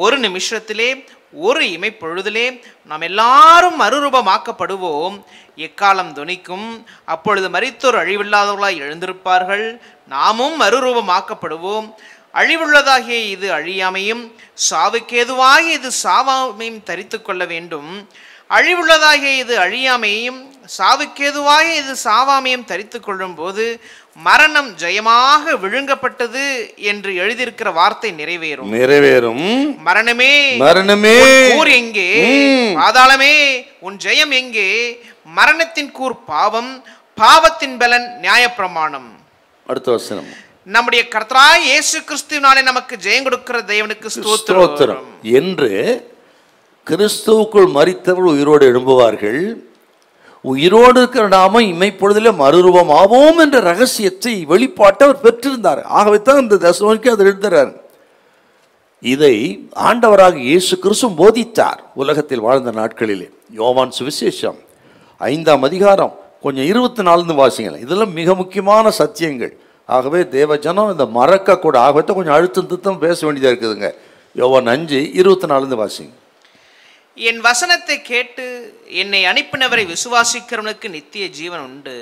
ஒரு நிமிஷத்திலே ஒரு இமைப்பொழுதிலே நாம் எல்லாரும் மறுரூபமாக்கப்படுவோம். எக்காலம் தொனிக்கும், அப்பொழுது மரித்தோர் அழிவில்லாதவர்களாய் எழுந்திருப்பார்கள், நாமும் மறுரூபமாக்கப்படுவோம். அழிவுள்ளதாகிய இது அழியாமையும் சாவுக்கேதுவாகிய இது சாவாமையும் தரித்து கொள்ள வேண்டும். அழிவுள்ளதாகிய இது அழியாமையும் சாவுக்கேதுவாகிய இது சாவாமையும் தரித்து கொள்ளும் போது மரணம் ஜெயமாக விழுங்கப்பட்டது என்று எழுதியிருக்கிற வார்த்தை நிறைவேறும். மரணமே கூர் எங்கே? பாதாளமே உன் ஜெயம் எங்கே? மரணத்தின் கூர் பாவம், பாவத்தின் பலன் நியாயப்பிரமாணம். அடுத்த வசனம். நம்முடைய கர்த்தராகிய இயேசு கிறிஸ்துவினாலே நமக்கு ஜெயம் கொடுக்கிற தேவனுக்கு ஸ்தோத்திரம் என்று கிறிஸ்துவுக்குள் மரித்தவர்கள் உயிரோடு எழும்புவார்கள். உயிரோடு இருக்கிற நாம இமைப்பொழுதிலே மறுரூபம் ஆவோம் என்ற ரகசியத்தை வெளிப்பாட்டை அவர் பெற்றிருந்தார். ஆகவே தான் இந்த தெசலோனிக்கே அதை எழுதுகிறார். இதை ஆண்டவராக இயேசு கிறிஸ்து போதித்தார் உலகத்தில் வாழ்ந்த நாட்களிலே. யோவான் சுவிசேஷம் 5ஆம் அதிகாரம் கொஞ்சம் 24 வாசிங்களேன். இதெல்லாம் மிக முக்கியமான சத்தியங்கள். ஆகவே தேவஜனம் இந்த மறக்க கூட ஆகவே கொஞ்சம் அழுத்தம் திருத்தம் பேச வேண்டியதாக இருக்குதுங்க. யோவான் 5:24 வாசிங்க. என் வசனத்தை கேட்டு என்னை அனுப்பினவரை விசுவாசிக்கிறவனுக்கு நித்திய ஜீவன் உண்டு.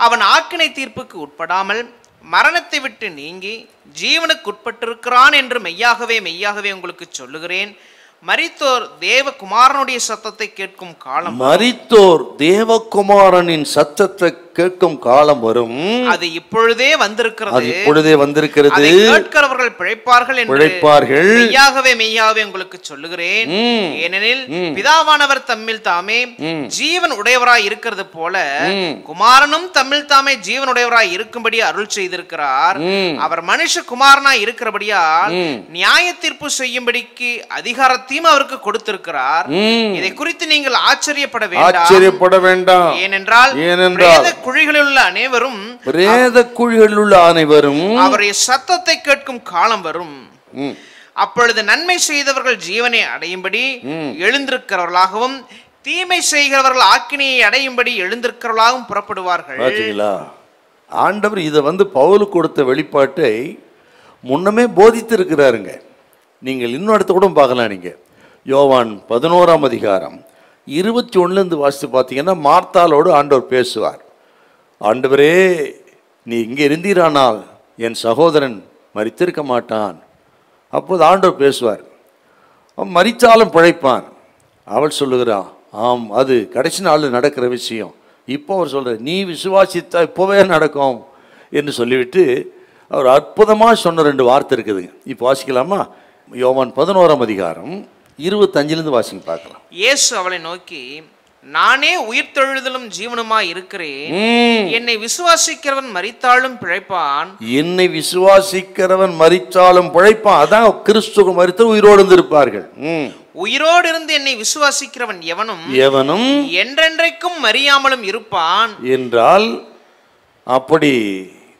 அவன் ஆக்கினை தீர்ப்புக்கு உட்படாமல் மரணத்தை விட்டு நீங்கி ஜீவனுக்கு உட்பட்டிருக்கிறான் என்று மெய்யாகவே உங்களுக்கு சொல்லுகிறேன். மரித்தோர் தேவகுமாரனுடைய சத்தத்தை கேட்கும் காலம், மரித்தோர் தேவகுமாரனின் சத்தத்தை கேட்கும் காலம் வரும். அது இப்பொழுதே வந்திருக்கிறது. கேட்கிறவர்கள் பிழைப்பார்கள் மெய்யாகவே உங்களுக்கு சொல்லுகிறேன். ஏனெனில் பிதாவானவர் தம்மில் தாமே ஜீவன் உடையவராய் இருக்கிறது போல குமாரனும் தம்மில் தாமே ஜீவன் உடையவராய் இருக்கும்படி அருள் செய்திருக்கிறார். அவர் மனுஷ குமாரனாய் இருக்கிறபடியால் நியாய தீர்ப்பு செய்யும்படிக்கு அதிகாரத்தையும் அவருக்கு கொடுத்திருக்கிறார். இதை குறித்து நீங்கள் ஆச்சரியப்பட வேண்டாம். ஏனென்றால் குழிகளில் உள்ள அனைவரும் அவருடைய சத்தத்தை கேட்கும் காலம் வரும். அப்பொழுது நன்மை செய்தவர்கள் ஜீவனை அடையும்படி எழுந்திருக்கிறவர்களாகவும் தீமை செய்கிறவர்கள் ஆக்கினையை அடையும்படி எழுந்திருக்கிறவர்களாகவும் புறப்படுவார்கள். ஆண்டவர் இதை பவுலுக்கு கொடுத்த வெளிப்பாட்டை முன்னமே போதித்து இருக்கிறாருங்க. நீங்கள் இன்னும் அடுத்த கூட பார்க்கலாம். நீங்க யோவான் 11ஆம் அதிகாரம் 21 வாசித்து பார்த்தீங்கன்னா மார்த்தாளோடு ஆண்டவர் பேசுவார். ஆண்டவரே, நீ இங்கே இருந்தீரானால் என் சகோதரன் மரித்திருக்க மாட்டான். அப்போது ஆண்டவர் பேசுவார், அவன் மரித்தாலும் பிழைப்பான். அவள் சொல்லுகிறான், ஆம், அது கடைசி நாளில் நடக்கிற விஷயம். இப்போ அவர் சொல்கிறார், நீ விசுவாசித்தா இப்போவே நடக்கும் என்று சொல்லிவிட்டு அவர் அற்புதமாக சொன்ன 2 வார்த்தை இருக்குதுங்க. இப்போ வாசிக்கலாமா? யோவான் 11ஆம் அதிகாரம் 25 வாசிங்க பார்க்கலாம். இயேசு அவளை நோக்கி, நானே உயிர்த்தெழுதலும் ஜீவனுமாய் இருக்கிறேன். என்னை விசுவாசிக்கிறவன் மரித்தாலும் பிழைப்பான். என்னை விசுவாசிக்கிறவன் மரித்தாலும் பிழைப்பான். அதான் கிறிஸ்துவ மரித்து உயிரோடு இருப்பார்கள். உயிரோடு இருந்து என்னை விசுவாசிக்கிறவன் எவனும் என்றென்றைக்கும் மரியாமலும் இருப்பான் என்றால், அப்படி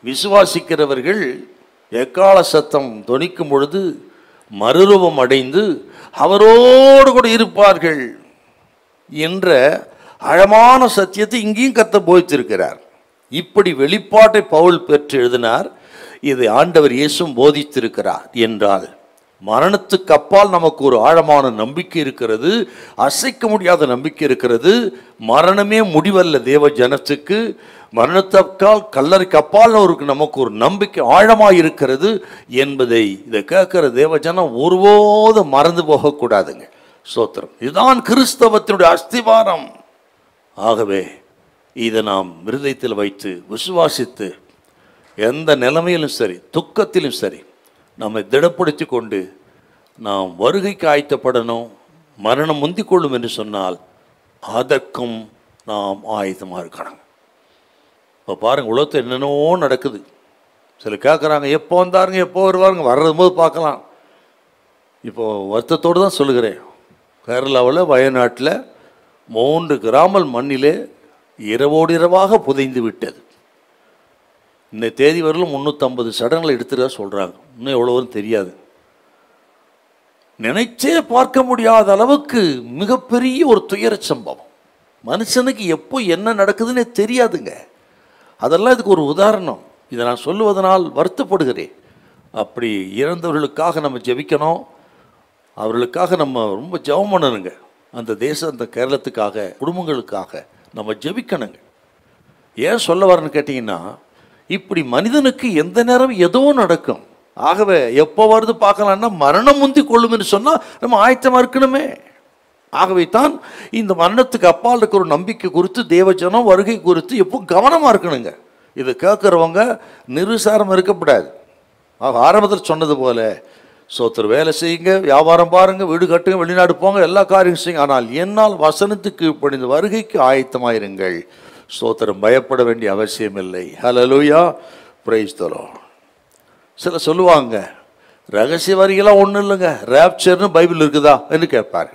விசுவாசிக்கிறவர்கள் எக்கால சத்தம் தொனிக்கும் பொழுது மறுரூபம் அடைந்து அவரோடு கூட இருப்பார்கள் என்ற ஆழமான சத்தியத்தை இங்கேயும் கர்த்தர் போதித்திருக்கிறார். இப்படி வெளிப்பாட்டை பவுல் பெற்று எழுதினார். இதை ஆண்டவர் இயேசுவும் போதித்திருக்கிறார். என்றால் மரணத்துக்கு அப்பால் நமக்கு ஒரு ஆழமான நம்பிக்கை இருக்கிறது, அசைக்க முடியாத நம்பிக்கை இருக்கிறது. மரணமே முடிவல்ல தேவ ஜனத்துக்கு. மரணத்தக்கால் கல்லறைக்கு அப்பால் நமக்கு ஒரு நம்பிக்கை ஆழமாக இருக்கிறது என்பதை இதை கேட்கிற தேவ ஜனம் ஒருபோதும் மறந்து போகக்கூடாதுங்க. ஸ்தோத்திரம். இதுதான் கிறிஸ்தவத்தினுடைய அஸ்திவாரம். ஆகவே இதை நாம் இருதயத்தில் வைத்து விசுவாசித்து எந்த நிலைமையிலும் சரி, துக்கத்திலும் சரி, நம்மை திடப்படுத்தி கொண்டு நாம் வருகைக்கு ஆயத்தப்படணும். மரணம் முந்திக் கொள்ளும் என்று சொன்னால் அதற்கும் நாம் ஆயத்தமாக இருக்கணும். இப்போ பாருங்கள், உலகத்தில் என்னென்னவோ நடக்குது. சில கேட்குறாங்க, எப்போ வந்தாருங்க, எப்போ வருவாருங்க, வர்றது போது பார்க்கலாம். இப்போது வருத்தத்தோடு தான் சொல்லுகிறேன், கேரளாவில் வயநாட்டில் 3 கிராமல் மண்ணிலே இரவோடு இரவாக புதைந்து விட்டது. இந்த தேதி வரலும் 350 சடங்களை எடுத்துருக்க சொல்கிறாங்க. இன்னும் எவ்வளோன்னு தெரியாது. நினைச்சே பார்க்க முடியாத அளவுக்கு மிகப்பெரிய ஒரு துயர சம்பவம். மனுஷனுக்கு எப்போ என்ன நடக்குதுன்னே தெரியாதுங்க. அதெல்லாம் இதுக்கு ஒரு உதாரணம். இதை நான் சொல்லுவதனால் வருத்தப்படுகிறேன். அப்படி இறந்தவர்களுக்காக நம்ம ஜெபிக்கணும். அவர்களுக்காக நம்ம ரொம்ப ஜெபம் பண்ணணுங்க. அந்த தேசம், அந்த கேரளத்துக்காக, குடும்பங்களுக்காக நம்ம ஜெபிக்கணுங்க. ஏன் சொல்ல வரேன்னு கேட்டிங்கன்னா, இப்படி மனிதனுக்கு எந்த நேரம் ஏதோ நடக்கும். ஆகவே எப்போ வருது பார்க்கலான்னா மரணம் முந்தி கொள்ளும்னு சொன்னால் நம்ம ஆயத்தமாக இருக்கணுமே. ஆகவே தான் இந்த மரணத்துக்கு அப்பால் இருக்கிற ஒரு நம்பிக்கை குறித்து, தேவஜனம் வருகை குறித்து எப்போ கவனமாக இருக்கணுங்க. இதை கேட்குறவங்க நிருசாரம் இருக்கப்படாது. ஆக ஆரம்பத்தில் சொன்னது போல சோத்திர வேலை செய்யுங்க, வியாபாரம் பாருங்கள், வீடு கட்டுங்க, வெளிநாடு போங்க, எல்லா காரியம் செய்யுங்க. ஆனால் என்னால் வசனத்துக்கு இப்படி இந்த வருகைக்கு ஆயத்தமாயிருங்கள். ஸ்தோத்திரம். பயப்பட வேண்டிய அவசியம் இல்லை. ஹல்லேலூயா, பிரைஸ் தி லார்ட். சில சொல்லுவாங்க, ரகசிய வரிகளாம் ஒன்றும் இல்லைங்க, ரேப்சர்னு பைபிள் இருக்குதா என்று கேட்பார்.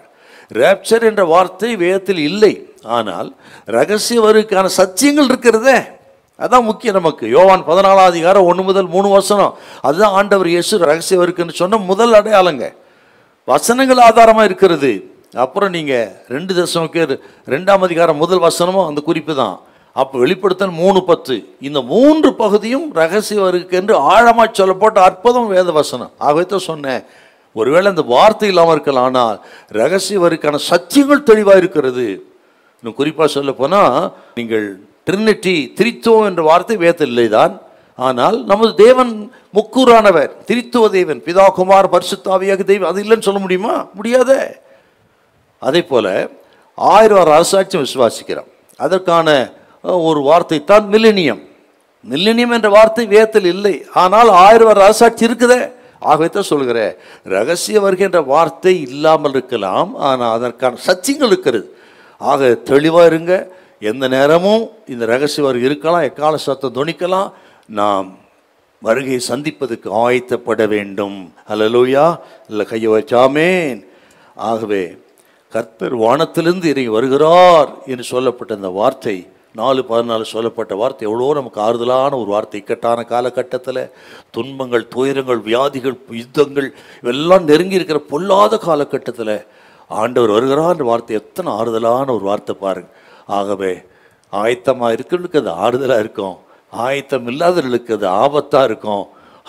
ரேப்சர் என்ற வார்த்தை வேதத்தில் இல்லை. ஆனால் ரகசிய வருகைக்கான சத்தியங்கள் இருக்கிறதே, அதான் முக்கியம் நமக்கு. யோவான் 14 அதிகாரம் 1 முதல் 3 வசனம், அதுதான் ஆண்டவர் இயேசு ரகசிய வருகைன்னு சொன்ன முதல் அடையாளங்க. வசனங்கள் ஆதாரமாக இருக்கிறது. அப்புறம் நீங்கள் 2 தெசலோனிக்கேயர் 2ஆம் அதிகாரம் முதல் வசனமும் அந்த குறிப்பு தான். அப்போ வெளிப்படுத்தல் 3:10, இந்த 3 பகுதியும் ரகசிய வருகைக்கு என்று ஆழமாக சொல்லப்பட்ட அற்புதம் வேத வசனம். ஆகவே தான் சொன்னேன், ஒருவேளை அந்த வார்த்தை இல்லாமல் இருக்கலாம், ஆனால் ரகசிய வருகைக்கான சத்தியங்கள் தெளிவாக இருக்கிறது. இன்னும் குறிப்பாக சொல்ல போனால், நீங்கள் ட்ரினிட்டி, திரித்துவம் என்ற வார்த்தை வேதத்தில் இல்லைதான். ஆனால் நமது தேவன் முக்கூறானவர், திரித்துவ தேவன், பிதா குமார் பரிசுத்தாவியாக தெய்வம், அது இல்லைன்னு சொல்ல முடியுமா? முடியாதே. அதே போல 1000 அரசாட்சியம் விசுவாசிக்கிறோம். அதற்கான ஒரு வார்த்தை தான் மில்லேனியம். மில்லேனியம் என்ற வார்த்தை வேதத்தில் இல்லை, ஆனால் 1000 அரசாட்சி இருக்குதே. ஆகவே தான் சொல்கிறேன், ரகசிய வருகை என்ற வார்த்தை இல்லாமல் இருக்கலாம், ஆனால் அதற்கான சத்தியங்கள் இருக்கிறது. ஆக தெளிவாக இருங்க. எந்த நேரமும் இந்த ரகசிய வருகை இருக்கலாம், எக்கால சத்தம் துணிக்கலாம். நாம் வருகையை சந்திப்பதற்கு ஆயத்தப்பட வேண்டும். ஹல்லேலூயா. இல்லை கையை வச்சாமேன். ஆகவே கர்த்தர் வானத்திலிருந்து இறங்கி வருகிறார் என்று சொல்லப்பட்ட அந்த வார்த்தை, 4:14 சொல்லப்பட்ட வார்த்தை எவ்வளோ நமக்கு ஆறுதலான ஒரு வார்த்தை. இக்கட்டான காலகட்டத்தில் துன்பங்கள், துயரங்கள், வியாதிகள், யுத்தங்கள் இவெல்லாம் நெருங்கி இருக்கிற பொல்லாத காலகட்டத்தில் ஆண்டவர் வருகிறார் என்ற வார்த்தை எத்தனை ஆறுதலான ஒரு வார்த்தை பாருங்கள். ஆகவே ஆயத்தமாக இருக்கிறவங்களுக்கு அது ஆறுதலாக இருக்கும், ஆயத்தம் இல்லாதவர்களுக்கு அது ஆபத்தாக இருக்கும்,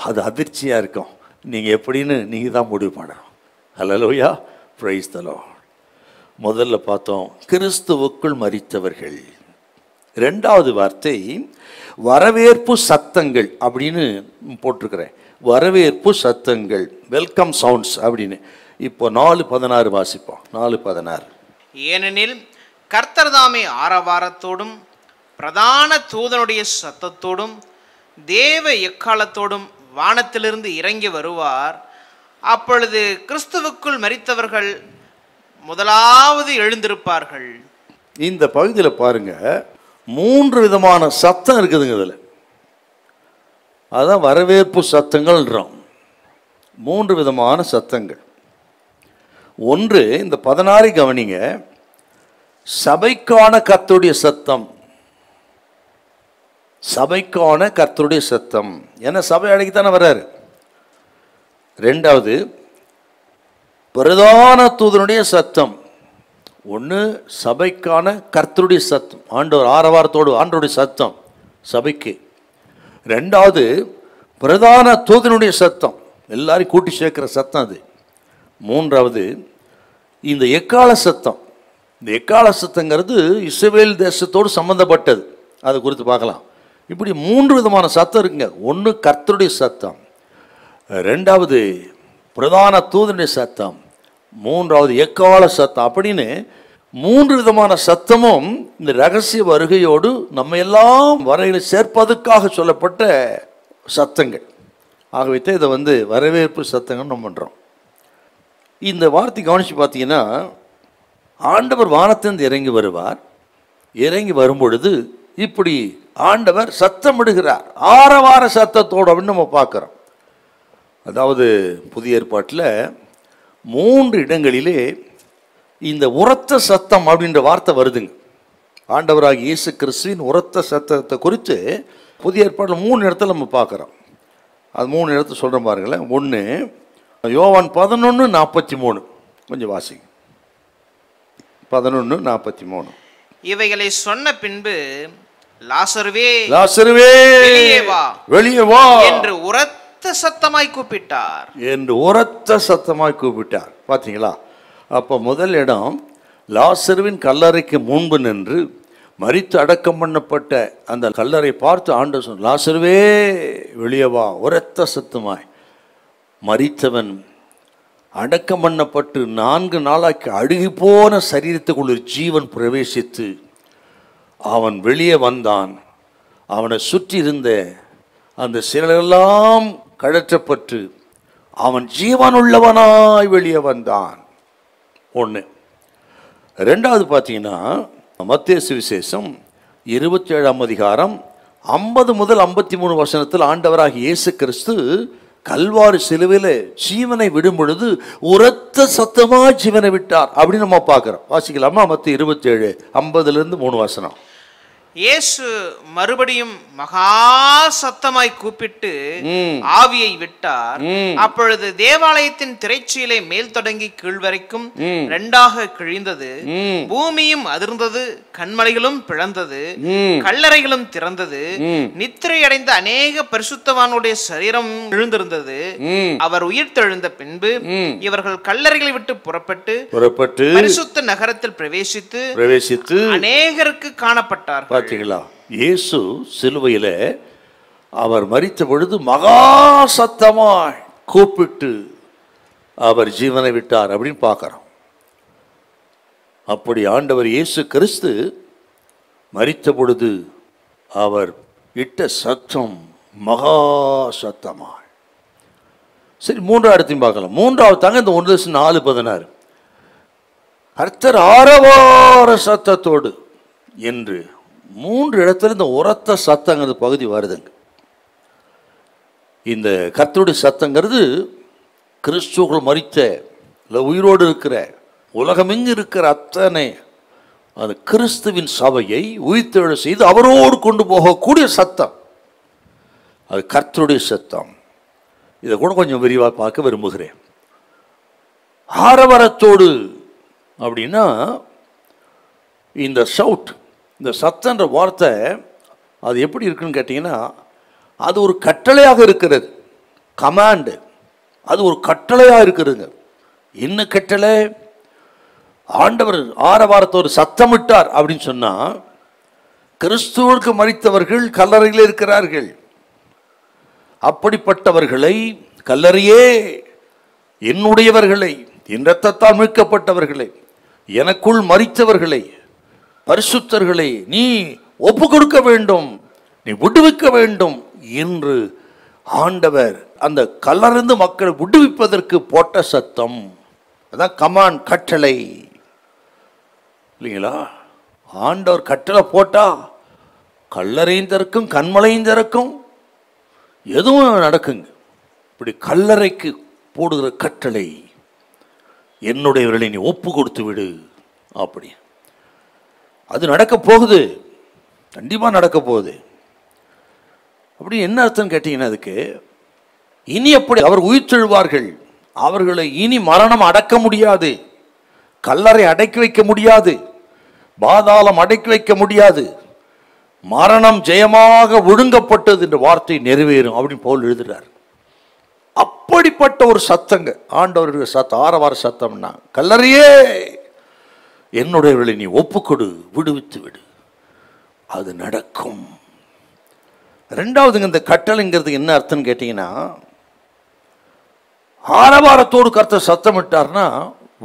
அது அதிர்ச்சியாக இருக்கும். நீங்கள் எப்படின்னு நீங்கள் தான் முடிவு பண்ணணும். ஹல்லேலூயா, பிரைஸ் தி லார்ட். முதல்ல பார்த்தோம் கிறிஸ்துவுக்குள் மரித்தவர்கள். 2வது வார்த்தை வரவேற்பு சத்தங்கள் அப்படின்னு போட்டிருக்கிறேன். வரவேற்பு சத்தங்கள், வெல்கம் சவுண்ட்ஸ் அப்படின்னு. இப்போ 4:16 வாசிப்போம். 4:16. ஏனெனில் கர்த்தர் தாமே ஆரவாரத்தோடும் பிரதான தூதனுடைய சத்தத்தோடும் தேவ எக்காலத்தோடும் வானத்திலிருந்து இறங்கி வருவார். அப்பொழுது கிறிஸ்துவுக்குள் மரித்தவர்கள் முதலாவது எழுந்திருப்பார்கள். இந்த பகுதியில் பாருங்க, 3 விதமான சத்தம் இருக்குதுங்க இதில். அதான் வரவேற்பு சத்தங்கள்ன்றோம். 3 விதமான சத்தங்கள். ஒன்று, இந்த 16 கவனிங்க, சபைக்கான கர்த்தருடைய சத்தம். சபைக்கான கர்த்தருடைய சத்தம். ஏன்னா சபை அழைக்கத்தானே வர்றாரு. 2வது, பிரதான தூதனுடைய சத்தம். ஒன்று சபைக்கான கர்த்தருடைய சத்தம், ஆண்டவர் ஆரவாரத்தோடு ஆண்டவருடைய சத்தம் சபைக்கு. 2வது, பிரதான தூதனுடைய சத்தம், எல்லாரையும் கூட்டி சேர்க்கிற சத்தம் அது. 3வது, இந்த எக்கால சத்தம். இந்த எக்கால சத்தங்கிறது இஸ்ரவேல் தேசத்தோடு சம்பந்தப்பட்டது. அதை குறித்து பார்க்கலாம். இப்படி 3 விதமான சத்தம் இருக்குங்க. ஒன்று கர்த்தருடைய சத்தம், 2வது பிரதான தூதனுடைய சத்தம், 3வது எக்கால சத்தம். அப்படின்னு 3 விதமான சத்தமும் இந்த ரகசிய வருகையோடு நம்ம எல்லாம் வரையில் சேர்ப்பதற்காக சொல்லப்பட்ட சத்தங்கள். ஆகவே இதை வரவேற்பு சத்தங்கள் நம்ம பண்ணுறோம். இந்த வார்த்தை கவனித்து பார்த்தீங்கன்னா, ஆண்டவர் வானத்திலிருந்து இறங்கி வருவார். இறங்கி வரும்பொழுது இப்படி ஆண்டவர் சத்தமிடுகிறார், ஆரவார சத்தத்தோடு அப்படின்னு நம்ம பார்க்குறோம். அதாவது புதிய ஏற்பாட்டில் 3 இடங்களிலே இந்த உரத்த சத்தம் அப்படின்ற வார்த்தை வருதுங்க. ஆண்டவராகிய இயேசு கிறிஸ்துவின் உரத்த சத்தத்தை குறித்து புதிய ஏற்பாட்டில் 3 இடத்துல நம்ம பார்க்குறோம். அது 3 இடத்துல சொல்கிறேன் பாருங்களேன். ஒன்று, யோவான் 11:43. கொஞ்சம் வாசிங்க. 11:43. இவைகளை சொன்ன பின்பு, லாசருவே லாசருவே வெளியே வா, வெளியே வா என்று உரத்த சத்தமாய் கூப்பிட்டார். என்று உரத்த சத்தமாய் கூப்பிட்டார். பார்த்தீங்களா? அப்போ முதல் இடம், லாசருவின் கல்லறைக்கு முன்பு நின்று மரித்து அடக்கம் பண்ணப்பட்ட அந்த கல்லறை பார்த்து ஆண்டவர் சொன்னார், லாசருவே வெளியே வா, உரத்த சத்தமாய். மரித்தவன் அடக்கம் பண்ணப்பட்டு 4 நாளாக்கி அழுகி போன சரீரத்துக்குள்ள ஜீவன் பிரவேசித்து அவன் வெளியே வந்தான். அவனை சுற்றி இருந்த அந்த சிலரெல்லாம் கழற்றப்பட்டு அவன் ஜீவனுள்ளவனாய் வெளியே வந்தான். ஒன்று. 2வது பார்த்தீங்கன்னா, மத்தேயு சுவிசேஷம் 27ஆம் அதிகாரம் 50 முதல் 53 வசனத்தில் ஆண்டவராகிய இயேசு கிறிஸ்து கல்வாரி சிலுவையில் ஜீவனை விடும் பொழுது உரத்த சத்தமா ஜீவனை விட்டார் அப்படின்னு நம்ம பார்க்கிறோம். வாசிக்கலாமா? மத்தேயு 27 50-3 வசனம். இயேசு மறுபடியும் மகா சத்தமாய் கூப்பிட்டு ஆவியை விட்டார். அப்பொழுது தேவாலயத்தின் திரைச்சீலை மேல் தொடங்கி கீழ் வரைக்கும் 2ஆக கிழிந்தது. பூமியும் அதிர்ந்தது, கண்மலைகளும் பிளந்தது, கல்லறைகளும் திறந்தது. நித்திரையடைந்த அநேக பரிசுத்தவானுடைய சரீரம் எழுந்திருந்தது. அவர் உயிர் தெழுந்த பின்பு இவர்கள் கல்லறைகளை விட்டு புறப்பட்டு பரிசுத்த நகரத்தில் பிரவேசித்து அநேகருக்கு காணப்பட்டார். பார்த்தீங்களா? இயேசு சிலுவையில் அவர் மரித்த பொழுது மகா சத்தமாய் கூப்பிட்டு அவர் ஜீவனை விட்டார் அப்படின்னு பார்க்கிறோம். அப்படி ஆண்டவர் இயேசு கிறிஸ்து மரித்த பொழுது அவர் இட்ட சத்தம் மகா சத்தமாய். சரி, 3வது இடத்தையும் பார்க்கலாம். 3வது தாங்க இந்த 1:4-16. கர்த்தர் ஆரவார சத்தத்தோடு என்று 3 இடத்துல இந்த உரத்த சத்தங்கிறது பகுதி வருதுங்க. இந்த கர்த்தருடைய சத்தங்கிறது கிறிஸ்துவுக்குள் மரித்த இல்லை உயிரோடு இருக்கிற உலகமெங்கு இருக்கிற அத்தனை அந்த கிறிஸ்துவின் சபையை உயிர்த்தெழ செய்து அவரோடு கொண்டு போகக்கூடிய சத்தம். அது கர்த்தருடைய சத்தம். இதை கூட கொஞ்சம் விரிவாக பார்க்க விரும்புகிறேன். ஆரவாரத்தோடு அப்படின்னா இந்த ஷவுட், இந்த சத்தன்ற வார்த்தை அது எப்படி இருக்குன்னு கேட்டிங்கன்னா, அது ஒரு கட்டளையாக இருக்கிறது. கமாண்டு, அது ஒரு கட்டளையாக இருக்கிறதுங்க. என்ன கட்டளை? ஆண்டவர் ஆரவாரத்தோடு சத்தமிட்டார் அப்படின்னு சொன்னால், கிறிஸ்துவுக்கு மரித்தவர்கள் கல்லறையில் இருக்கிறார்கள். அப்படிப்பட்டவர்களை, கல்லறையே என்னுடையவர்களை, என் இரத்தத்தால் மீட்கப்பட்டவர்களை, எனக்குள் மரித்தவர்களை, பரிசுத்தர்களை நீ ஒப்பு கொடுக்க வேண்டும், நீ விடுவிக்க வேண்டும் என்று ஆண்டவர் அந்த கல்லறிந்து மக்களை விடுவிப்பதற்கு போட்ட சத்தம். அதான் கமாண்ட், கட்டளை இல்லைங்களா? ஆண்டவர் கட்டளை போட்டா கல்லறையும் திறக்கும், கண்மலையும் திறக்கும், எதுவும் நடக்குங்க. இப்படி கல்லறைக்கு போடுகிற கட்டளை, என்னுடையவர்களை நீ ஒப்பு கொடுத்து விடு. அப்படி அது நடக்க போகுது, கண்டிப்பா நடக்க போகுது. அப்படி என்ன அர்த்தம் கேட்டீங்கன்னா, அதுக்கு இனி எப்படி அவர் உயிர்த்தெழுவார்கள், அவர்களை இனி மரணம் அடக்க முடியாது, கல்லறை அடக்கி வைக்க முடியாது, பாதாளம் அடக்கி வைக்க முடியாது, மரணம் ஜெயமாக ஒழுங்கப்பட்டது என்ற வார்த்தை நிறைவேறும் அப்படின்னு பவுல் எழுதுறார். அப்படிப்பட்ட ஒரு சத்தங்க ஆண்டவருடைய சத்தம், ஆரவார சத்தம்னா, கல்லறையே என்னுடையவர்களை நீ ஒப்புக்கொடு, விடுவித்து விடு, அது நடக்கும். ரெண்டாவதுங்க, இந்த கட்டளைங்கிறது என்ன அர்த்தம் கேட்டீங்கன்னா, ஆரவாரத்தோடு கர்த்தர் சத்தமிட்டார்னா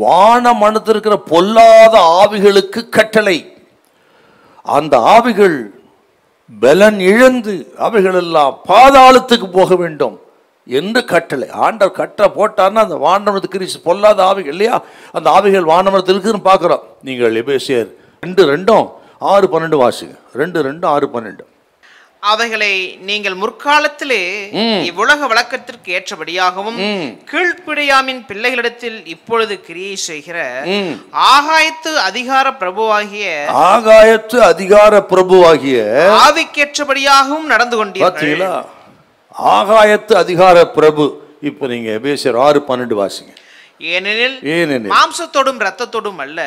வான மனத்தில் இருக்கிற பொல்லாத ஆவிகளுக்கு கட்டளை. அந்த ஆவிகள் பலன் இழந்து அவைகள் எல்லாம் பாதாளத்துக்கு போக வேண்டும் என்று கட்டளை. ஆண்டவர் கட்டளை போட்டார்னா அந்த வானமரத்துக்கு பொல்லாத ஆவிகள் இல்லையா, அந்த ஆவிகள் வானமரத்தில் இருக்குன்னு பார்க்குறோம். நீங்கள் எபேசியர் 2:6-12 வாசிங்க. 2:6-12. அவைகளை நீங்கள் முற்காலத்திலே இவ்வுலக வழக்கத்திற்கு ஏற்றபடியாகவும் கீழ்ப்பிடையாமின் பிள்ளைகளிடத்தில் இப்பொழுது கிரியை செய்கிற ஆகாயத்து அதிகார பிரபுவாகிய ஆவிக்கேற்றபடியாகவும் நடந்து கொண்டீர்கள். ஆகாயத்து அதிகார பிரபு. இப்ப நீங்க எபேசியர் 6:12 வாசிங்க. ஏனெனில் மாம்சத்தோடும் இரத்தத்தோடும் அல்ல,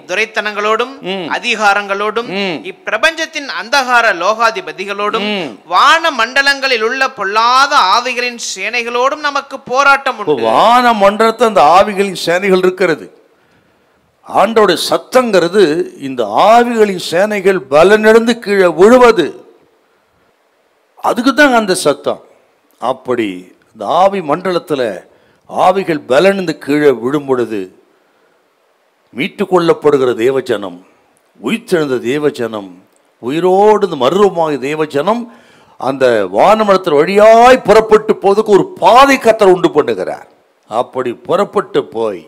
துரைத்தனங்களோடும் அதிகாரங்களோடும் இப்பிரபஞ்சத்தின் அந்தகார லோகாதிபதிகளோடும் வான மண்டலங்களில் உள்ள பொல்லாத ஆவிகளின் சேனைகளோடும் நமக்கு போராட்டம் உண்டு. வான மண்டலத்தில் அந்த ஆவிகளின் சேனைகள் இருக்கிறது. ஆண்டோட சத்தங்கிறது இந்த ஆவிகளின் சேனைகள் பலனிழந்து கீழே விழுவது, அதுக்கு தான் அந்த சத்தம். அப்படி இந்த ஆவி மண்டலத்தில் ஆவிகள் பலனிந்து கீழே விழும் பொழுது மீட்டு கொள்ளப்படுகிற தேவஜனம், உயிர்த்தெழுந்த தேவஜனம், உயிரோடு மறுரூபமாக தேவஜனம் அந்த வானமண்டலத்தின் வழியாய் புறப்பட்டு போவதற்கு ஒரு பாதை கர்த்தர் உண்டு பண்ணுகிறார். அப்படி புறப்பட்டு போய்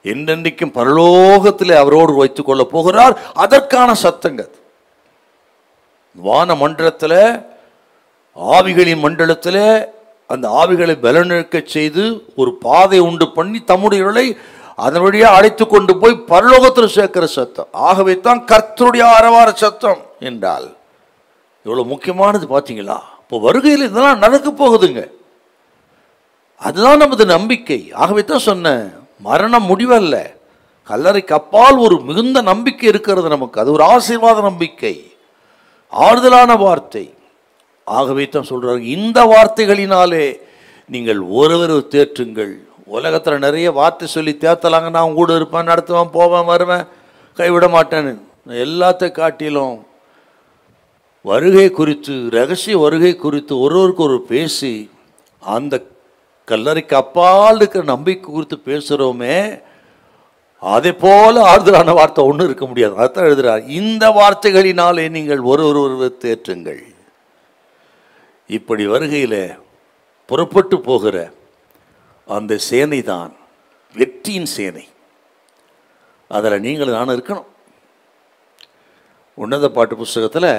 என்றென்றைக்கும் பரலோகத்தில் அவரோடு வைத்துக் கொள்ள போகிறார். அதற்கான சத்தங்கள் வான மண்டலத்தில், ஆவிகளின் மண்டலத்தில் அந்த ஆவிகளை பலனிழக்க செய்து ஒரு பாதை உண்டு பண்ணி தம்முடையவர்களை அதன் வழியாக அழைத்து கொண்டு போய் பரலோகத்தில் சேர்க்கிற சத்தம். ஆகவே தான் கர்த்தருடைய ஆரவார சத்தம் என்றால் எவ்வளவு முக்கியமானது பார்த்தீங்களா? இப்போ வருகையில் இதெல்லாம் நடக்க போகுதுங்க. அதுதான் நமது நம்பிக்கை. ஆகவே தான் சொன்னேன், மரணம் முடிவல்ல, கல்லறைக்கு அப்பால் ஒரு மிகுந்த நம்பிக்கை இருக்கிறது நமக்கு. அது ஒரு ஆசீர்வாத நம்பிக்கை, ஆறுதலான வார்த்தை. ஆகவே தான் சொல்றாங்க, இந்த வார்த்தைகளினாலே நீங்கள் ஒருவர் தேற்றுங்கள். உலகத்தில் நிறைய வார்த்தை சொல்லி தேத்தலாங்க, நான் கூட இருப்பேன், நடத்துவேன், போவேன், வருவேன், கைவிட மாட்டேன்னு. எல்லாத்த காட்டிலும் வருகை குறித்து, ரகசிய வருகை குறித்து ஒருவருக்கு ஒரு பேசி அந்த கல்லறைக்கு அப்பால் இருக்கிற நம்பிக்கை குறித்து பேசுகிறோமே, அதே போல ஆறுதலான வார்த்தை ஒன்றும் இருக்க முடியாது. அதான் எழுதுறார், இந்த வார்த்தைகளினாலே நீங்கள் ஒருவர் தேற்றுங்கள். இப்படி வருகையில் புறப்பட்டு போகிற அந்த சேனை தான் வெற்றியின் சேனை. அதில் நீங்கள் நானும் இருக்கணும். உன்னத பாட்டு புஸ்தகத்தில்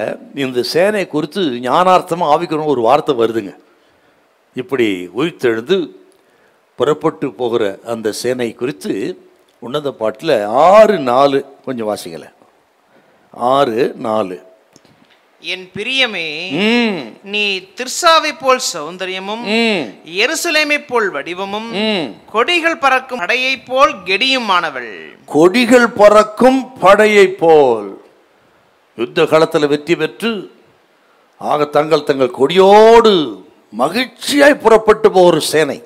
இந்த சேனை குறித்து ஞானார்த்தமாக ஆவிக்கணும் ஒரு வார்த்தை வருதுங்க. இப்படி உயிர்த்தெழுந்து புறப்பட்டு போகிற அந்த சேனை குறித்து உன்னத பாட்டில் 6:4 கொஞ்சம் வாசிக்கல. 6:4. என் பிரியமே, நீ திர்சாவை போல் சௌந்தரியமும் எருசலேமை போல் வடிவமும் கொடிகள் பறக்கும் படையை போல் கெடியுமானவள். கொடிகள் பறக்கும் படையை போல் யுத்த காலத்தில் வெற்றி பெற்று ஆக தங்கள் கொடியோடு மகிழ்ச்சியாய் புறப்பட்டு போகிற சேனை,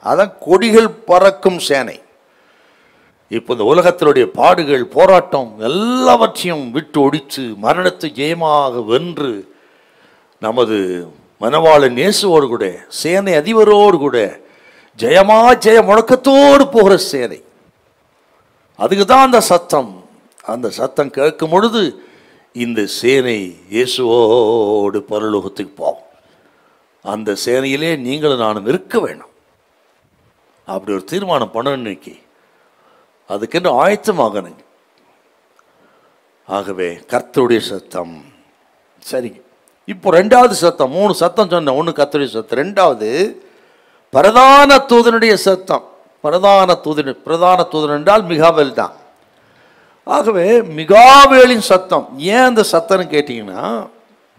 அதான் கொடிகள் பறக்கும் சேனை. இப்போ இந்த உலகத்தினுடைய பாடுகள், போராட்டம் எல்லாவற்றையும் விட்டு ஒடித்து மரணத்தை ஜெயமாக வென்று நமது மனவாளன் இயேசுவோடு கூட சேனை அதிபரோடு கூட ஜெய முழக்கத்தோடு போகிற சேனை. அதுக்கு தான் அந்த சத்தம். அந்த சத்தம் கேட்கும் பொழுது இந்த சேனை இயேசுவோடு பரலோகத்துக்கு போகும். அந்த சேனையிலே நீங்களும் நானும் இருக்க வேணும். அப்படி ஒரு தீர்மானம் பண்ணணும். இன்னைக்கு அதுக்கென்று ஆயத்தமாகணுங்க. ஆகவே கர்த்தருடைய சத்தம். சரி, இப்போ ரெண்டாவது சத்தம். 3 சத்தம் சொன்ன. ஒன்று கர்த்தருடைய சத்தம், ரெண்டாவது பிரதான தூதனுடைய சத்தம். பிரதான தூதன் என்றால் மிகாவேல் தான். ஆகவே மிகாவேலின் சத்தம். ஏன் அந்த சத்தம்னு கேட்டீங்கன்னா,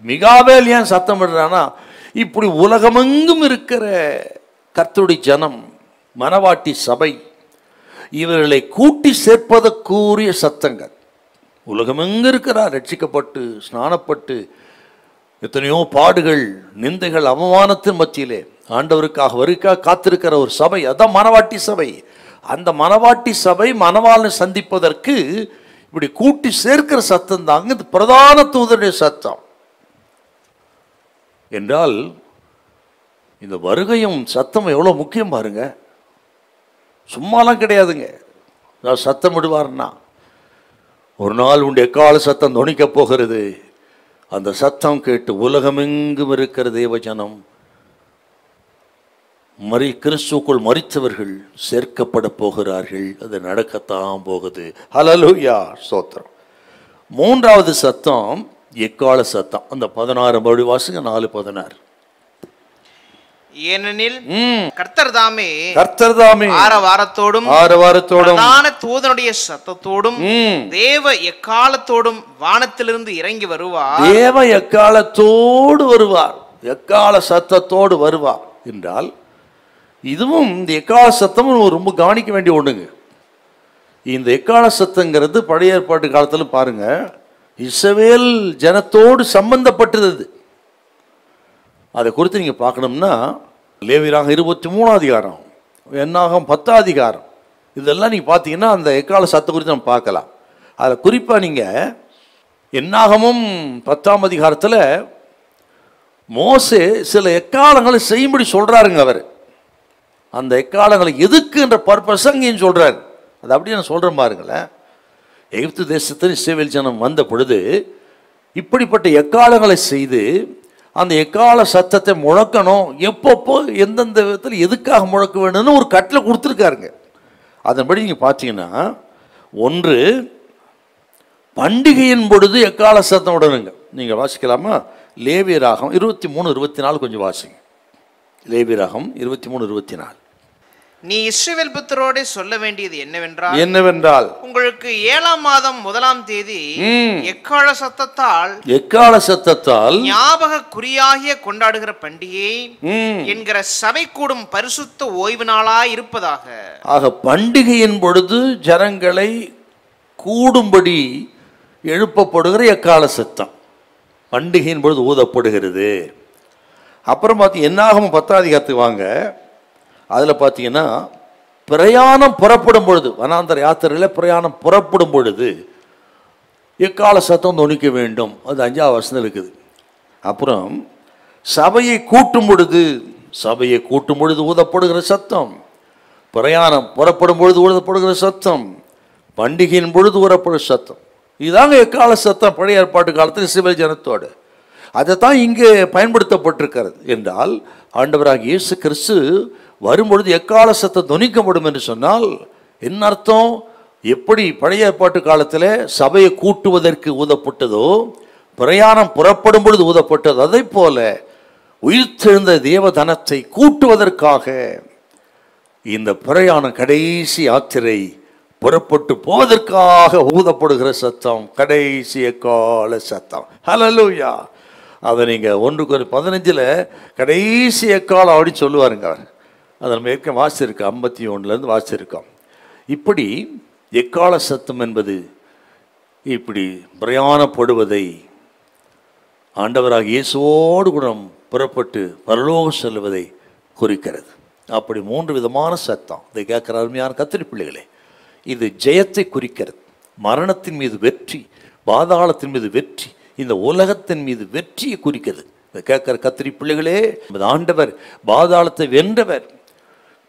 மிகாவேல் ஏன் சத்தம் விடுறான்னா, இப்படி உலகமெங்கும் இருக்கிற கர்த்தருடைய ஜனம், மனவாட்டி சபை, இவர்களை கூட்டி சேர்ப்பதற்குரிய சத்தங்கள். உலகமெங்கு இருக்கிறார், ரட்சிக்கப்பட்டு ஸ்நானப்பட்டு எத்தனையோ பாடுகள், நிந்தைகள், அவமானத்தின் மத்தியிலே ஆண்டவருக்காக காத்திருக்கிற ஒரு சபை, அதான் மனவாட்டி சபை. அந்த மனவாட்டி சபை மனவாளனை சந்திப்பதற்கு இப்படி கூட்டி சேர்க்கிற சத்தம் தாங்க இந்த பிரதான தூதனுடைய சத்தம். என்றால் இந்த வருகையும் சத்தம் எவ்வளோ முக்கியம் பாருங்க. சும்மாலாம் கிடையாதுங்க. சத்தம் விடுவார்னா ஒரு நாள் உண்டு எக்கால சத்தம் தொனிக்க போகிறது. அந்த சத்தம் கேட்டு உலகமெங்கும் இருக்கிற தேவஜனம், கிறிஸ்துக்குள் மரித்தவர்கள் சேர்க்கப்பட போகிறார்கள். அது நடக்கத்தான் போகுது. ஹல்லேலூயா, ஸ்தோத்திரம். மூன்றாவது சத்தம் எக்கால சத்தம். அந்த 16 மறுபடி வாசிங்க, 4:16. ஏனெனில் கர்த்தர் தாமே ஆரவாரத்தோடும் பிரதான தூதனுடைய சத்தத்தோடும் தேவ எக்காலத்தோடும் வானத்திலிருந்து இறங்கி வருவார். தேவ எக்காலத்தோடு வருவார், எக்கால சத்தத்தோடு வருவார் என்றால், இதுவும் இந்த எக்கால சத்தம் ரொம்ப கவனிக்க வேண்டிய ஒண்ணுங்க. இந்த எக்கால சத்தங்கிறது பழைய ஏற்பாட்டு காலத்துல பாருங்க, இஸ்ரவேல் ஜனத்தோடு சம்பந்தப்பட்டது. அதை குறித்து நீங்கள் பார்க்கணும்னா லேவியராக 23ஆம் அதிகாரம், என்னாகம் 10ஆம் அதிகாரம், இதெல்லாம் நீங்கள் பார்த்தீங்கன்னா அந்த எக்கால சத்தத்தை குறித்து நம்ம பார்க்கலாம். அதில் குறிப்பாக நீங்கள் என்னாகமும் 10ஆம் அதிகாரத்தில் மோசே சில எக்காலங்களை செய்யும்படி சொல்கிறாருங்க. அவர் அந்த எக்காலங்களை எதுக்கு என்ற பர்பஸ் அங்கேயும் சொல்கிறார். அது அப்படியே நான் சொல்கிறேன் பாருங்களேன். எகிப்து தேசத்தில் இஸ்ரவேல் ஜனம் வந்த பொழுது இப்படிப்பட்ட எக்காலங்களை செய்து அந்த எக்கால சத்தத்தை முழக்கணும். எப்பப்போ எந்தெந்த விதத்தில் எதுக்காக முழக்க வேணும்னு ஒரு கட்டளை கொடுத்துருக்காருங்க. அதன்படி நீங்கள் பார்த்தீங்கன்னா, ஒன்று பண்டிகையின் பொழுது எக்கால சத்தம் உடனுங்க. நீங்கள் வாசிக்கலாமா? லேவியராகம் 23:24 கொஞ்சம் வாசிங்க. லேவியராகம் 23:24. நீ இஸ்ரவேல் புத்திரோடே சொல்ல வேண்டியது என்னவென்றால் உங்களுக்கு 7ஆம் மாதம் 1ஆம் தேதி எக்கால சத்தத்தால் ஞாபக குறியாகிய கொண்டாடுகிற பண்டிகை என்கிற சபை கூடும் பரிசுத்த ஓய்வு நாளாய் இருப்பதாக. ஆக பண்டிகையின் பொழுது ஜனங்களை கூடும்படி எழுப்பப்படுகிற எக்கால சத்தம் பண்டிகையின் பொழுது ஊதப்படுகிறது. அப்புறம் பார்த்து என்னாகும் 10ஆம் அதிகாரத்துக்கு வாங்க. அதில் பார்த்தீங்கன்னா, பிரயாணம் புறப்படும் பொழுது, வனாந்தர யாத்திரையில் பிரயாணம் புறப்படும் பொழுது எக்கால சத்தம் தொனிக்க வேண்டும். அது 5ஆம் வசனம் இருக்குது. அப்புறம் சபையை கூட்டும் பொழுது ஊதப்படுகிற சத்தம், பிரயாணம் புறப்படும் பொழுது ஊதப்படுகிற சத்தம், பண்டிகையின் பொழுது ஊறப்படுகிற சத்தம். இதாங்க எக்கால சத்தம் பழைய ஏற்பாட்டு காலத்தில் இஸ்ரவேல் ஜனத்தோடு. அதைத்தான் இங்கே பயன்படுத்தப்பட்டிருக்கிறது. என்றால் ஆண்டவராகிய இயேசு கிறிஸ்து வரும்பொழுது எக்கால சத்தம் தொனிக்கப்படும் என்று சொன்னால் என்ன அர்த்தம்? எப்படி பழைய ஏற்பாட்டு காலத்தில் சபையை கூட்டுவதற்கு ஊதப்பட்டதோ, பிரயாணம் புறப்படும் பொழுது ஊதப்பட்டது, அதை போல உயிர்த்தெழுந்த தேவதனத்தை கூட்டுவதற்காக இந்த பிரயாணம், கடைசி யாத்திரை புறப்பட்டு போவதற்காக ஊதப்படுகிற சத்தம் கடைசி எக்கால சத்தம். ஹல்லேலூயா. அதை நீங்கள் 1:15 கடைசி எக்காலம் அப்படி சொல்லுவாருங்க அவர். அதை நம்ம ஏற்கனவே வாசிச்சிருக்கோம், 51 வாசிச்சிருக்கோம். இப்படி எக்கால சத்தம் என்பது இப்படி பிரயாணப்படுவதை, ஆண்டவராக இயேசுவோடு கூட புறப்பட்டு பரலோகம் செல்வதை குறிக்கிறது. அப்படி 3 விதமான சத்தம். இதை கேட்குற அருமையான கத்திரி பிள்ளைகளே, இது ஜெயத்தை குறிக்கிறது. மரணத்தின் மீது வெற்றி, பாதாளத்தின் மீது வெற்றி, இந்த உலகத்தின் மீது வெற்றியை குறிக்கிறது. இதை கேட்கிற கத்திரி பிள்ளைகளே, ஆண்டவர் பாதாளத்தை வென்றவர்,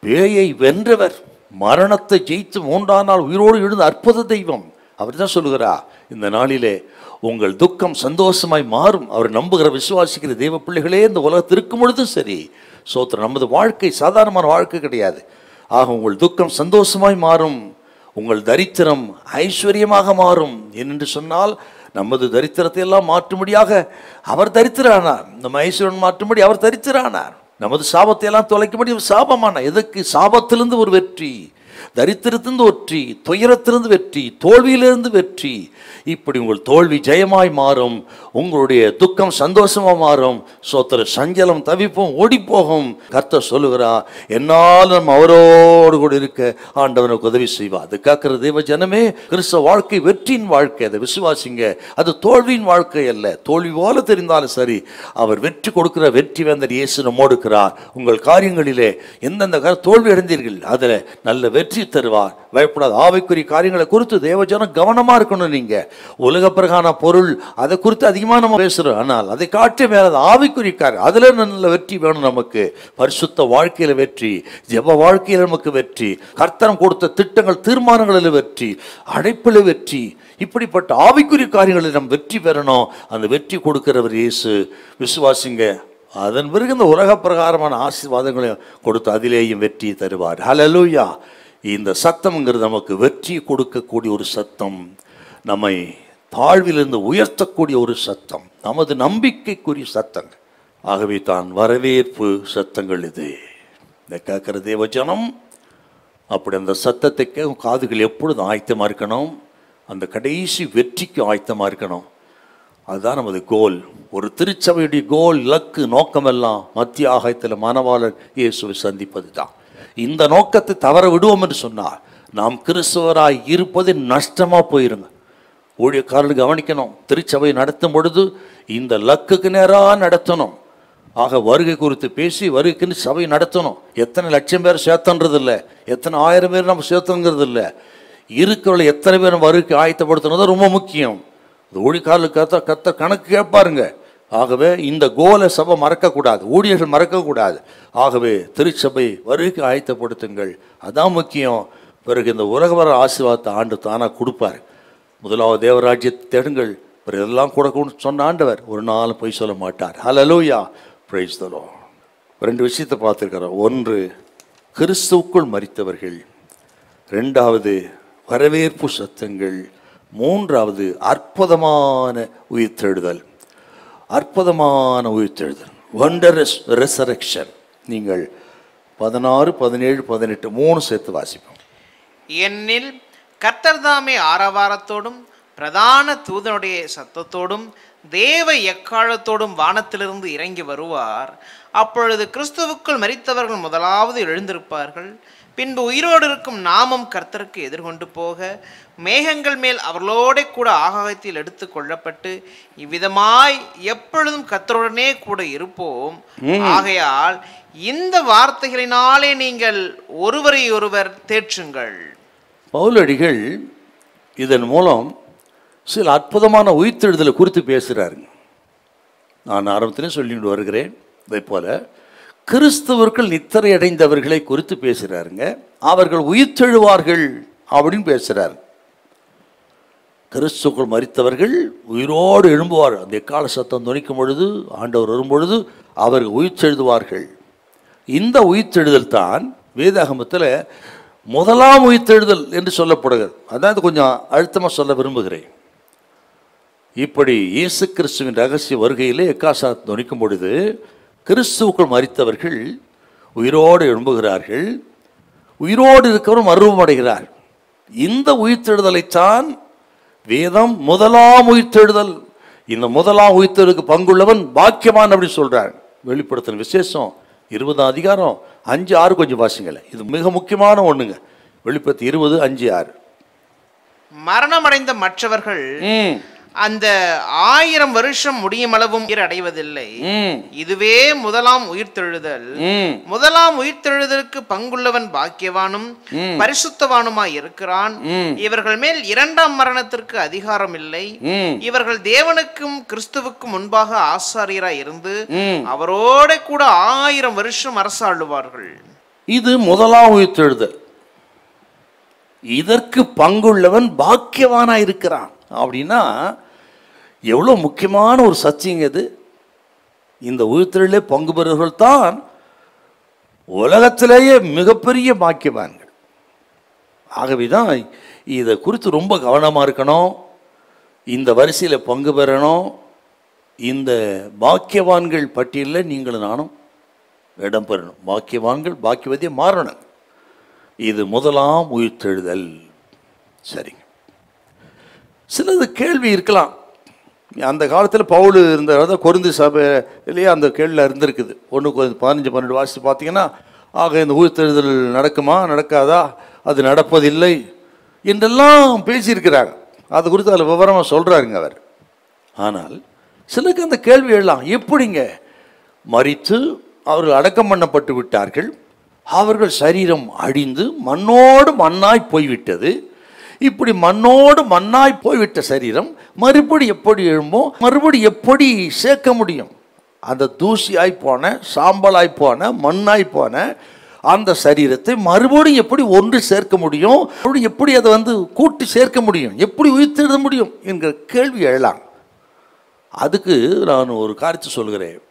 பேயை வென்றவர், மரணத்தை ஜெயித்து 3ஆம் நாள் உயிரோடு எழுந்த அற்புத தெய்வம். அவர் தான் சொல்லுகிறார், இந்த நாளிலே உங்கள் துக்கம் சந்தோஷமாய் மாறும். அவர் நம்புகிற விசுவாசிக்கிற தெய்வ பிள்ளைகளே, இந்த உலகத்தில் இருக்கும் பொழுதும் சரி, சோத்திரம், நமது வாழ்க்கை சாதாரணமான வாழ்க்கை கிடையாது. ஆக உங்கள் துக்கம் சந்தோஷமாய் மாறும், உங்கள் தரித்திரம் ஐஸ்வர்யமாக மாறும் என்று சொன்னால், நமது தரித்திரத்தை எல்லாம் மாற்றும்படியாக அவர் தரித்திரானார். நம்ம ஐஸ்வர்யம் மாற்றும்படி அவர் தரித்திரானார். நமது சாபத்தை எல்லாம் தொலைக்கும்படி சாபமானார். எதற்கு? சாபத்திலிருந்து ஒரு வெற்றி, தரித்திரத்திலிருந்து வெற்றி, துயரத்திலிருந்து வெற்றி, தோல்வியிலிருந்து வெற்றி. இப்படி உங்கள் தோல்வி ஜெயமாய் மாறும், உங்களுடைய துக்கம் சந்தோஷமாக மாறும், சோத்திர சஞ்சலம் தவிப்பும் ஓடி போகும். கர்த்தர் சொல்லுகிறார், என்னால் நம்ம அவரோடு கூட இருக்க ஆண்டவனுக்கு உதவி செய்வார். அது கேட்கிற தேவ ஜனமே, கிறிஸ்தவ வாழ்க்கை வெற்றியின் வாழ்க்கை, அதை விசுவாசிங்க. அது தோல்வியின் வாழ்க்கை அல்ல. தோல்வி போல தெரிந்தாலும் சரி, அவர் வெற்றி கொடுக்கிற வெற்றி வேந்தர் இயேசு நம்மோடு இருக்கிறார். உங்கள் காரியங்களிலே எந்தெந்த தோல்வி அடைந்தீர்கள், அதில் நல்ல வெற்றி தருவார். பயப்படாத. ஆவிக்குரிய காரியங்களை குறித்து தேவஜனம் கவனமா இருக்கணும். நீங்க உலக பிரகான பொருள் அதை குறித்து அதிகமாக நம்ம பேசுறோம், ஆனால் அதை காட்டி மேல ஆவிக்குரிய காரியம், அதுல நல்ல வெற்றி வேணும் நமக்கு. பரிசுத்த வாழ்க்கையில வெற்றி, ஜெப வாழ்க்கையில நமக்கு வெற்றி, கர்த்தர் கொடுத்த திட்டங்கள் தீர்மானங்களில் வெற்றி, அழைப்பில் வெற்றி, இப்படிப்பட்ட ஆவிக்குரிய காரியங்களில் நம்ம வெற்றி பெறணும். அந்த வெற்றி கொடுக்கிறவர் இயேசு. விசுவாசிங்க. அதன் பிறகு இந்த உலக பிரகாரமான ஆசீர்வாதங்களை கொடுத்து அதிலேயும் வெற்றி தருவார். ஹல்லேலூயா. இந்த சத்தம்ங்கிறது நமக்கு வெற்றி கொடுக்கக்கூடிய ஒரு சத்தம், நம்மை தாழ்விலிருந்து உயர்த்தக்கூடிய ஒரு சத்தம், நமது நம்பிக்கைக்குரிய சத்தங்கள். ஆகவே தான் வரவேற்பு சத்தங்கள் இது. இந்த கேட்கிற தேவஜனம் அப்படி அந்த சத்தத்தை காதுகள் எப்பொழுதும் ஆயத்தமாக இருக்கணும். அந்த கடைசி வெற்றிக்கு ஆயத்தமாக இருக்கணும். அதுதான் நமது கோல். ஒரு திருச்சபையுடைய கோல், இலக்கு, நோக்கமெல்லாம் மத்திய ஆகாயத்தில் மணவாளர் இயேசுவை சந்திப்பது தான். இந்த நோக்கத்தை தவற விடுவோம் என்று சொன்னார், நாம் கிறிஸ்தவராய் இருப்பது நஷ்டமாக போயிருங்க. ஊழியக்காரர்கள் கவனிக்கணும். திருச்சபை நடத்தும் பொழுது இந்த லக்குக்கு நேராக நடத்தணும். ஆக வருகை குறித்து பேசி வருகைக்குன்னு சபை நடத்தணும். எத்தனை லட்சம் பேர் சேர்த்தன்றது இல்லை, எத்தனை ஆயிரம் பேர் நம்ம சேர்த்தங்கிறது இல்லை. இருக்கிறவங்களை எத்தனை பேர் வருகைக்கு ஆயத்தப்படுத்துனது ரொம்ப முக்கியம். ஊழியக்காரர்களுக்கு கத்த கணக்கு கேட்பாருங்க. ஆகவே இந்த கோலை சபை மறக்கக்கூடாது, ஊழியர்கள் மறக்கக்கூடாது. ஆகவே திருச்சபை வருகைக்கு ஆயத்தப்படுத்துங்கள், அதான் முக்கியம். பிறகு இந்த உலக வர ஆசீர்வாதத்தை ஆண்டு தானாக கொடுப்பார். முதலாவது தேவராஜ்யத்தை தேடுங்கள், பிறகு எல்லாம் கொடுக்கணும்னு சொன்ன ஆண்டவர் ஒரு நாள் போய் சொல்ல மாட்டார். ஹல்லேலூயா, பிரைஸ் தி லார்ட். ரெண்டு விஷயத்தை பார்த்துருக்கிறோம். ஒன்று, கிறிஸ்துவுக்குள் மரித்தவர்கள். ரெண்டாவது, வரவேற்பு சத்தங்கள். மூன்றாவது, அற்புதமான உயிர்த்தெழுதல். அற்புதமான உயிர்த்தெழுதல், வண்டரஸ் ரெசரக்ஷன். நீங்கள் 16, 17, 18 3 சேர்த்து வாசிப்போம். என்னில் கர்த்தர் தாமே ஆரவாரத்தோடும் பிரதான தூதனுடைய சத்தத்தோடும் தேவ எக்காலத்தோடும் வானத்திலிருந்து இறங்கி வருவார். அப்பொழுது கிறிஸ்துவுக்குள் மரித்தவர்கள் முதலாவது எழுந்திருப்பார்கள். பின்பு உயிரோடு இருக்கும் நாமும் கர்த்தருக்கு எதிர்கொண்டு போக மேகங்கள் மேல் அவர்களோட கூட ஆகாயத்தில் எடுத்து கொள்ளப்பட்டு இவ்விதமாய் எப்பொழுதும் கர்த்தருடனே கூட இருப்போம். ஆகையால் இந்த வார்த்தைகளினாலே நீங்கள் ஒருவரை ஒருவர் தேற்றுங்கள். பவுலடிகள் இதன் மூலம் சில அற்புதமான உயிர்த்தெழுதலை குறித்து பேசுகிறாருங்க. நான் ஆரம்பத்திலே சொல்லிட்டு வருகிறேன். அதே போல கிறிஸ்தவர்கள் நித்திரை அடைந்தவர்களை குறித்து பேசுகிறாருங்க. அவர்கள் உயிர்த்தெழுவார்கள் அப்படின்னு பேசுகிறார். கிறிஸ்துவுக்குள் மரித்தவர்கள் உயிரோடு எழும்புவார்கள். அந்த எக்கால சத்தம் துணிக்கும் பொழுது, ஆண்டவர் வரும்பொழுது அவர்கள் உயிர்த்தெழுதுவார்கள். இந்த உயிர்த்தெழுதல் தான் வேதாகமத்தில் முதலாம் உயிர்த்தெழுதல் என்று சொல்லப்படுகிறது. அதாவது கொஞ்சம் அழுத்தமாக சொல்ல விரும்புகிறேன். இப்படி இயேசு கிறிஸ்துவின் ரகசிய வருகையிலே எக்காசத்தம் துணிக்கும் பொழுது கிறிஸ்துவுக்குள் மரித்தவர்கள் உயிரோடு எழும்புகிறார்கள். உயிரோடு இருக்கிறவரும் மறுரூபம் அடைகிறார். இந்த உயிர்த்தெழுதலைத்தான் வேதம் முதலாம் உயிர்த்தெழுதல். இந்த முதலாம் உயிர்த்தெழுதலுக்கு பங்குள்ளவன் பாக்கியவான் அப்படின்னு சொல்றார். வெளிப்படுத்தின விசேஷம் 20 அதிகாரம் 5, 6 கொஞ்சம் வாசிங்கள. இது மிக முக்கியமான ஒண்ணுங்க. வெளிப்படுத்தி 20, 5, 6. மரணமடைந்த மற்றவர்கள் அந்த 1000 வருஷம் முடியுமளவும் அடைவதில்லை. இதுவே முதலாம் உயிர்த்தெழுதல். முதலாம் உயிர்த்தெழுதலுக்கு பங்குள்ளவன் பாக்கியவானும் பரிசுத்தவானுமாய் இருக்கிறான். இவர்கள் மேல் இரண்டாம் மரணத்திற்கு அதிகாரம் இல்லை. இவர்கள் தேவனுக்கும் கிறிஸ்துவுக்கும் முன்பாக ஆசாரியராய் இருந்து அவரோட கூட 1000 வருஷம் அரசாளுவார்கள். இது முதலாம் உயிர்த்தெழுதல். இதற்கு பங்குள்ளவன் பாக்கியவானா இருக்கிறான் அப்படின்னா எவ்வளோ முக்கியமான ஒரு சத்தியங்க இது. இந்த உயிர்த்தெழுதலிலே பங்கு பெறுவர்கள் தான் உலகத்திலேயே மிகப்பெரிய பாக்கியவான்கள். ஆகவே தான் இதை குறித்து ரொம்ப கவனமாக இருக்கணும். இந்த வரிசையில் பங்கு பெறணும். இந்த பாக்கியவான்கள் பட்டியலில் நீங்களும் நானும் இடம் பெறணும். பாக்கியவான்கள் பாக்கியவதியை மாறணும். இது முதலாம் உயிர்த்தெழுதல். சரிங்க. சிலது கேள்வி இருக்கலாம். அந்த காலத்தில் பவுல் இருந்த கொரிந்து சபையிலேயே அந்த கேள்வியில் இருந்திருக்குது. 1:15-12 வாசித்து பார்த்தீங்கன்னா, ஆக இந்த உயிர்த்தெழுதல் நடக்குமா நடக்காதா, அது நடப்பதில்லை என்றெல்லாம் பேசியிருக்கிறாங்க. அது குறித்து அதில் விவரமாக சொல்கிறாருங்க அவர். ஆனால் சிலருக்கு அந்த கேள்வி எழலாம், எப்படிங்க மரித்து அவர்கள் அடக்கம் பண்ணப்பட்டு விட்டார்கள், அவர்கள் சரீரம் அழிந்து மண்ணோடு மண்ணாய் போய்விட்டது, இப்படி மண்ணோடு மண்ணாய் போய்விட்ட சரீரம் மறுபடி எப்படி எழும்போ, மறுபடி எப்படி சேர்க்க முடியும்? அந்த தூசியாய் போன, சாம்பலாய் போன, மண்ணாய் போன அந்த சரீரத்தை மறுபடியும் எப்படி ஒன்று சேர்க்க முடியும்? எப்படி அதை கூட்டி சேர்க்க முடியும்? எப்படி உயிர்த்தெழுத முடியும் என்கிற கேள்வி எழலாம். அதுக்கு நான் ஒரு காரியத்தை சொல்கிறேன்.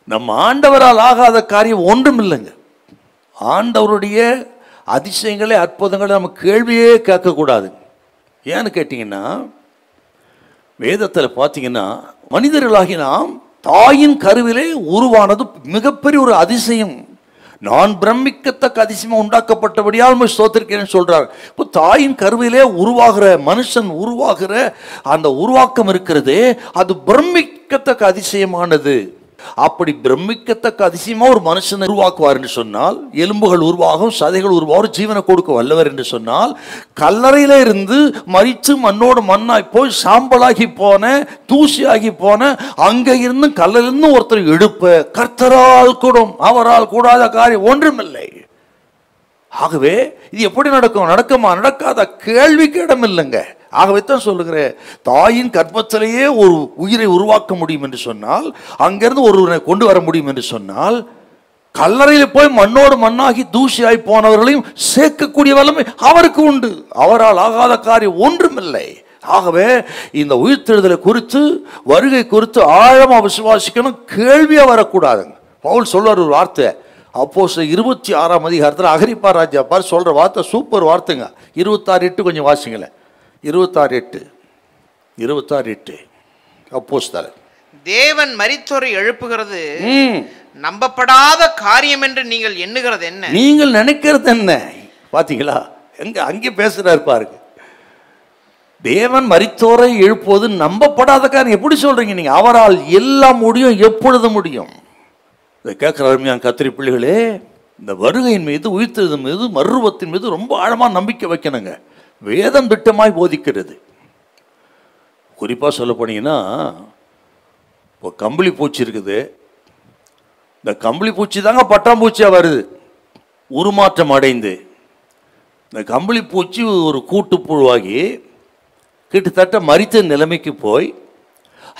நம்ம ஆண்டவரால் ஆகாத காரியம் ஒன்றும் இல்லைங்க. ஆண்டவருடைய அதிசயங்களே அற்புதங்களை நம்ம கேள்வியே கேட்கக்கூடாது. ஏன்னு கேட்டிங்கன்னா, வேதத்தில் பார்த்தீங்கன்னா, மனிதர்களாகி நாம் தாயின் கருவிலே உருவானது மிகப்பெரிய ஒரு அதிசயம். நான் பிரமிக்கத்தக்க அதிசயமா உண்டாக்கப்பட்டபடியால் ஸ்தோத்திரிக்கிறேன்னு சொல்றார். இப்போ தாயின் கருவிலே உருவாகிற மனுஷன் உருவாகிற அந்த உருவாக்கம் இருக்கிறதே, அது பிரமிக்கத்தக்க அதிசயமானது. அப்படி பிரமிக்கத்தக்க அதிசயமா ஒரு மனுஷனை உருவாக்குவார் என்று சொன்னால், எலும்புகள் உருவாகும், சதைகள் உருவாகும், ஜீவனை கொடுக்க வல்லவர் என்று சொன்னால், கல்லறையில இருந்து மரித்து மண்ணோடு மண்ணாய் போய் சாம்பலாகி போன, தூசியாகி போன, அங்க இருந்து கல்லிலிருந்து ஒருத்தர் எழுப்ப கர்த்தரால் கூடும், அவரால் கூடாத காரியம் ஒன்றுமில்லை. ஆகவே இது எப்படி நடக்கும்? நடக்குமா நடக்காத கேள்விக்கு இடம் இல்லைங்க. ஆகவே தான் சொல்லுகிறேன், தாயின் கர்ப்பத்திலேயே ஒரு உயிரை உருவாக்க முடியும் என்று சொன்னால், அங்கிருந்து ஒருவரை கொண்டு வர முடியும் என்று சொன்னால், கல்லறையில் போய் மண்ணோடு மண்ணாகி தூசியாய் போனவர்களையும் சேர்க்கக்கூடிய வல்லமை அவருக்கு உண்டு. அவரால் ஆகாத காரியம் ஒன்றுமில்லை. ஆகவே இந்த உயிர்த்தெழுதலை குறித்து, வருகை குறித்து ஆழமா விசுவாசிக்கணும், கேள்வியா வரக்கூடாதுங்க. பவுல் சொல்றார் ஒரு வார்த்தை, அப்போஸ்தலர் 26ஆம் அதிகாரத்தில் அகிரிப்பா ராஜா பார் சொல்ற வார்த்தை சூப்பர் வார்த்தைங்க. 26:8 கொஞ்சம் வாசிங்களேன். 26:8 அப்போஸ்தலர். தேவன் மரித்தோரை எழுப்புகிறது நம்பப்படாத காரியம் என்று நீங்கள் எண்ணுகிறது என்ன? நீங்கள் நினைக்கிறது என்ன? பாத்தீங்களா, எங்க அங்கே பேசுறாரு பாருங்க. தேவன் மரித்தோரை எழுப்புவது நம்பப்படாத காரியம். எப்படி சொல்றீங்க நீங்க? அவரால் எல்லாம் முடியும், எப்பொழுது முடியும்? இதை கேட்கிற அருமையான கத்திரி பிள்ளைகளே, இந்த வருகையின் மீது, உயிர்த்தெழுதல் மீது, மறுரூபத்தின் மீது ரொம்ப ஆழமா நம்பிக்கை வைக்கணுங்க. வேதம் திட்டமாய் போதிக்கிறது. குறிப்பாக சொல்ல போனீங்கன்னா, இப்போ கம்பளி பூச்சி இருக்குது. இந்த கம்பளி பூச்சி தாங்க பட்டாம்பூச்சியாக வருது, உருமாற்றம் அடைந்து. இந்த கம்பளி பூச்சி ஒரு கூட்டுப்புழுவாகி கிட்டத்தட்ட மரித்த நிலைமைக்கு போய்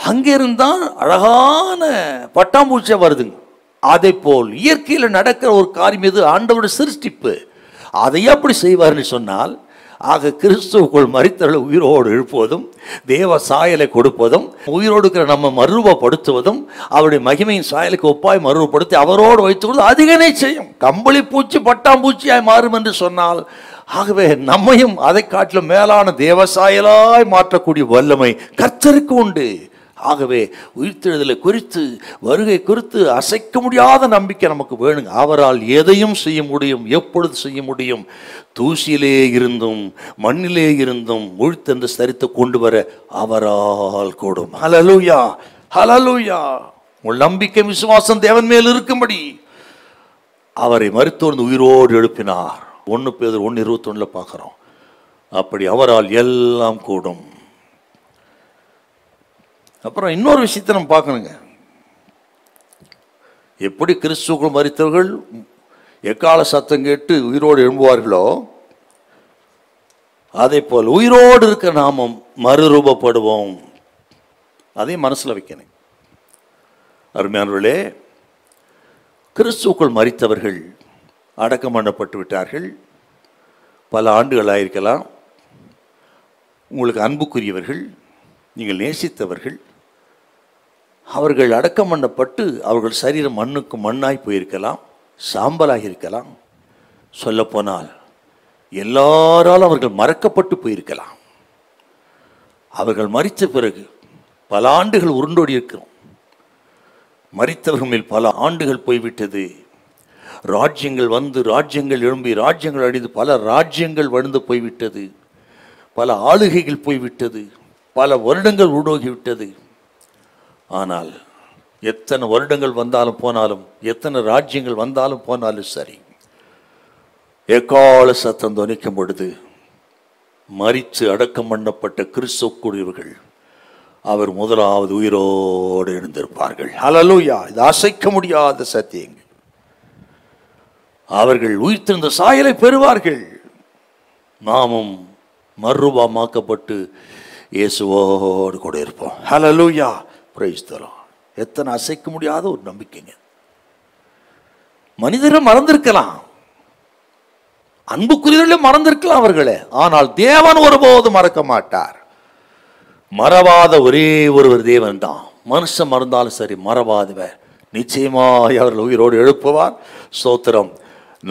அங்கிருந்தான் அழகான பட்டாம்பூச்சியாக வருதுங்க. அதை போல் இயற்கையில் நடக்கிற ஒரு காரியம் எது? ஆண்டவருடைய சிருஷ்டிப்பு. அதை எப்படி செய்வார்னு சொன்னால், ஆக கிறிஸ்துவுக்குள் மரித்தவர்களை உயிரோடு எழுப்புவதும், தேவ சாயலை கொடுப்பதும், உயிரோடு இருக்கிற நம்ம மறுரூபப்படுத்துவதும், அவருடைய மகிமையின் சாயலுக்கு ஒப்பாய் மறுரூபப்படுத்தி அவரோடு வைத்துக்கொண்டு அதிக நிச்சயம் கம்பளி பூச்சி பட்டாம்பூச்சியாய் மாறும் என்று சொன்னால், ஆகவே நம்மையும் அதை காட்டிலும் மேலான தேவ சாயலாய் மாற்றக்கூடிய வல்லமை கர்த்தருக்கு உண்டு. ஆகவே உயிர்த்தெழுதலை குறித்து, வருகை குறித்து அசைக்க முடியாத நம்பிக்கை நமக்கு வேணுங்க. அவரால் எதையும் செய்ய முடியும், எப்பொழுது செய்ய முடியும். தூசியிலே இருந்தும் மண்ணிலே இருந்தும் உயிர்த்தென்று சரித்து கொண்டு வர அவரால் கூடும். ஹல்லேலூயா, ஹல்லேலூயா. உங்கள் நம்பிக்கை விசுவாசம் தேவன் மேல் இருக்கும்படி அவரை மரித்தோர்ந்து உயிரோடு எழுப்பினார். 1 பேதுரு 1:21 பார்க்கிறோம். அப்படி அவரால் எல்லாம் கூடும். அப்புறம் இன்னொரு விஷயத்தை நம்ம பார்க்கணுங்க. எப்படி கிறிஸ்துவுக்குள் மரித்தவர்கள் எக்கால சத்தம் கேட்டு உயிரோடு எழும்புவார்களோ, அதே போல் உயிரோடு இருக்க நாமும் மறுரூபப்படுவோம். அதையும் மனசில் வைக்கணும். அருமையானவர்களே, கிறிஸ்துவுக்குள் மரித்தவர்கள் அடக்கம் பண்ணப்பட்டு விட்டார்கள். பல ஆண்டுகளாயிருக்கலாம். உங்களுக்கு அன்புக்குரியவர்கள், நீங்கள் நேசித்தவர்கள், அவர்கள் அடக்கம் பண்ணப்பட்டு அவர்கள் சரீரம் மண்ணுக்கு மண்ணாய் போயிருக்கலாம், சாம்பலாகி இருக்கலாம். சொல்லப்போனால் எல்லாராலும் அவர்கள் மறக்கப்பட்டு போயிருக்கலாம். அவர்கள் மரித்த பிறகு பல ஆண்டுகள் உருண்டோடி இருக்கிறோம். மரித்தவர்கள் மேல் பல ஆண்டுகள் போய்விட்டது. ராஜ்யங்கள் வந்து ராஜ்யங்கள் எழும்பி ராஜ்யங்கள் அழிந்து பல ராஜ்யங்கள் வழுந்து போய்விட்டது. பல ஆளுகைகள் போய்விட்டது. பல வருடங்கள் உருண்டோகிவிட்டது. ஆனால் எத்தனை வருடங்கள் வந்தாலும் போனாலும், எத்தனை ராஜ்யங்கள் வந்தாலும் போனாலும் சரி, எக்கால சத்தம் துணிக்கும் பொழுது மரித்து அடக்கம் பண்ணப்பட்ட கிறிஸ்துவுக்குரியவர்கள் அவர் முதலாவது உயிரோடு எழுந்திருப்பார்கள். ஹல்லேலூயா! இது அசைக்க முடியாத சத்தியங்கள். அவர்கள் உயிர்த்தெழுந்த சாயலை பெறுவார்கள். நாமும் மறுரூபமாக்கப்பட்டு இயேசுவோடு கூட இருப்போம். ஹல்லேலூயா! Praise the Lord. எத்தனை அசைக்க முடியாத ஒரு நம்பிக்கைங்க. மனிதரை மறந்திருக்கலாம், அன்புக்குரியவர்களே மறந்திருக்கலாம் அவர்களே, ஆனால் தேவன் ஒருபோது மறக்க மாட்டார். மறவாத ஒரே ஒருவர் தேவன் தான். மனுஷன் மறந்தாலும் சரி, மறவாதவர் நிச்சயமாய் அவர்கள் உயிரோடு எழுப்புவார். ஸ்தோத்திரம்.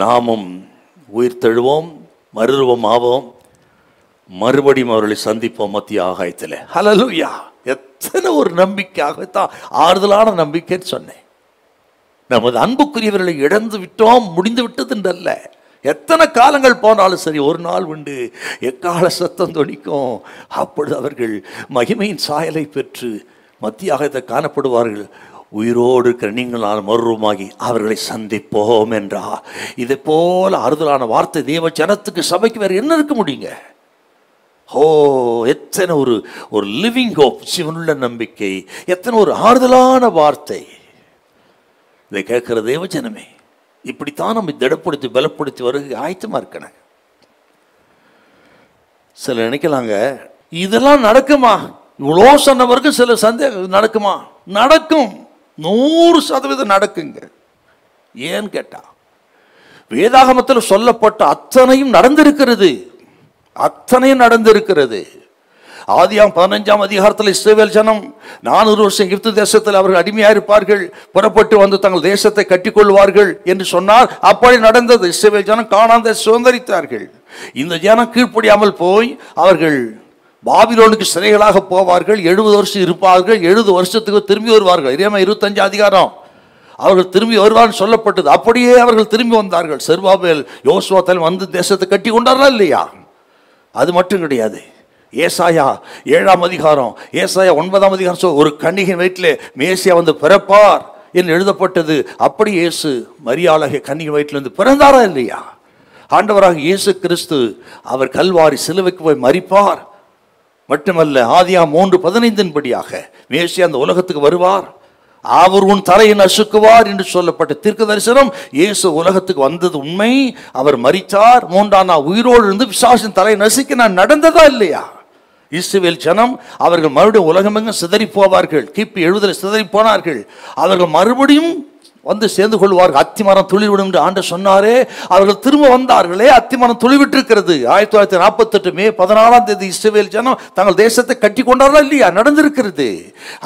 நாமும் உயிர் தெழுவோம், மறுரூபம் ஆவோம், மறுபடியும் அவர்களை சந்திப்போம் மத்திய ஆகாயத்தில். ஹல்லேலூயா! எத்தனை ஒரு நம்பிக்கையாகத்தான், ஆறுதலான நம்பிக்கைன்னு சொன்னேன். நமது அன்புக்குரியவர்களை இழந்து விட்டோம், முடிந்து விட்டது என்றல்ல. எத்தனை காலங்கள் போனாலும் சரி, ஒரு நாள் உண்டு எக்கால சத்தம் தொனிக்கும். அப்பொழுது அவர்கள் மகிமையின் சாயலை பெற்று மத்தியாக காணப்படுவார்கள். உயிரோடு இருக்கிற நீங்கள் மறுரூபமாகி அவர்களை சந்திப்போம் என்றார். இதை போல ஆறுதலான வார்த்தை தேவ ஜனத்துக்கு, சபைக்கு வேறு என்ன இருக்க முடியுங்க? ஓ, எத்தனை ஒரு லிவிங் ஹோப், சிவனுள்ள நம்பிக்கை, எத்தனை ஒரு ஆறுதலான வார்த்தை. இதை கேட்கிற தேவ ஜனமே, இப்படித்தான் நம்ம திடப்படுத்தி பலப்படுத்தி வருக ஆயத்தமா இருக்கணும். சில நினைக்கலாங்க, இதெல்லாம் நடக்குமா? இவ்வளோ சொன்னவருக்கு சில சந்தேகம் நடக்குமா? நடக்கும், 100% நடக்குங்க. ஏன்னு கேட்டா, வேதாகமத்தில் சொல்லப்பட்ட அத்தனையும் நடந்திருக்கிறது. அத்தனையும் நடந்திருக்கிறது. ஆதியாம் 15ஆம் அதிகாரத்தில் இஸ்ரவேல் ஜனம் 400 வருஷம் எகிப்து தேசத்தில் அவர்கள் அடிமையாக இருப்பார்கள், புறப்பட்டு வந்து தங்கள் தேசத்தை கட்டிக்கொள்வார்கள் என்று சொன்னார். அப்படி நடந்தது. இஸ்ரவேல் ஜனம் கானான் தேசத்தை சுதந்தரித்தார்கள். இந்த ஜனம் கீழ்ப்படியாமல் போய் அவர்கள் பாபிலோனுக்கு சிறைகளாக போவார்கள். 70 வருஷம் இருப்பார்கள். 70 வருஷத்துக்கு திரும்பி வருவார்கள். எரேமியா 25 அதிகாரம். அவர்கள் திரும்பி வருவார்கள் சொல்லப்பட்டது. அப்படியே அவர்கள் திரும்பி வந்தார்கள். செருபாபேல் யோசுவா வந்து தேசத்தை கட்டி கொண்டார்களா இல்லையா? அது மட்டும் கிடையாது. ஏசாயா 7ஆம் அதிகாரம், ஏசாயா 9ஆம் அதிகாரம், ஒரு கன்னிகை வயிற்றிலே மேசியா வந்து பிறப்பார் என்று எழுதப்பட்டது. அப்படி இயேசு மரியாளகை கன்னிகை வயிற்றிலிருந்து பிறந்தாரா இல்லையா? ஆண்டவராக இயேசு கிறிஸ்து அவர் கல்வாரி சிலுவைக்கு போய் மரிப்பார். மட்டுமல்ல, ஆதியாகமம் 3:15 படியாக மேசியா அந்த உலகத்துக்கு வருவார். அவர் உன் தலையை நசுக்குவார் என்று சொல்லப்பட்ட தீர்க்க தரிசனம் இயேசு உலகத்துக்கு வந்தது உண்மை. அவர் மரித்தார், 3ஆம் நாள் உயிரோடு இருந்து பிசாசின் தலையை நசுக்க நான் நடந்ததா இல்லையா? இஸ்ரவேல் ஜனம் அவர்கள் மறுபடியும் உலகமெங்கும் சிதறி போவார்கள். கிபி 70 சிதறி போனார்கள். அவர்கள் மறுபடியும் வந்து சேர்ந்து கொள்வார்கள். அத்திமரம் துளிர்விடும் என்று ஆண்டு சொன்னாரே, அவர்கள் திரும்ப வந்தார்களே. அத்திமரம் துளிவிட்டிருக்கிறது. 1948 மே 14ஆம் தேதி இஸ்ரவேல் ஜனம் தங்கள் தேசத்தை கட்டி கொண்டாரா இல்லையா? நடந்திருக்கிறது.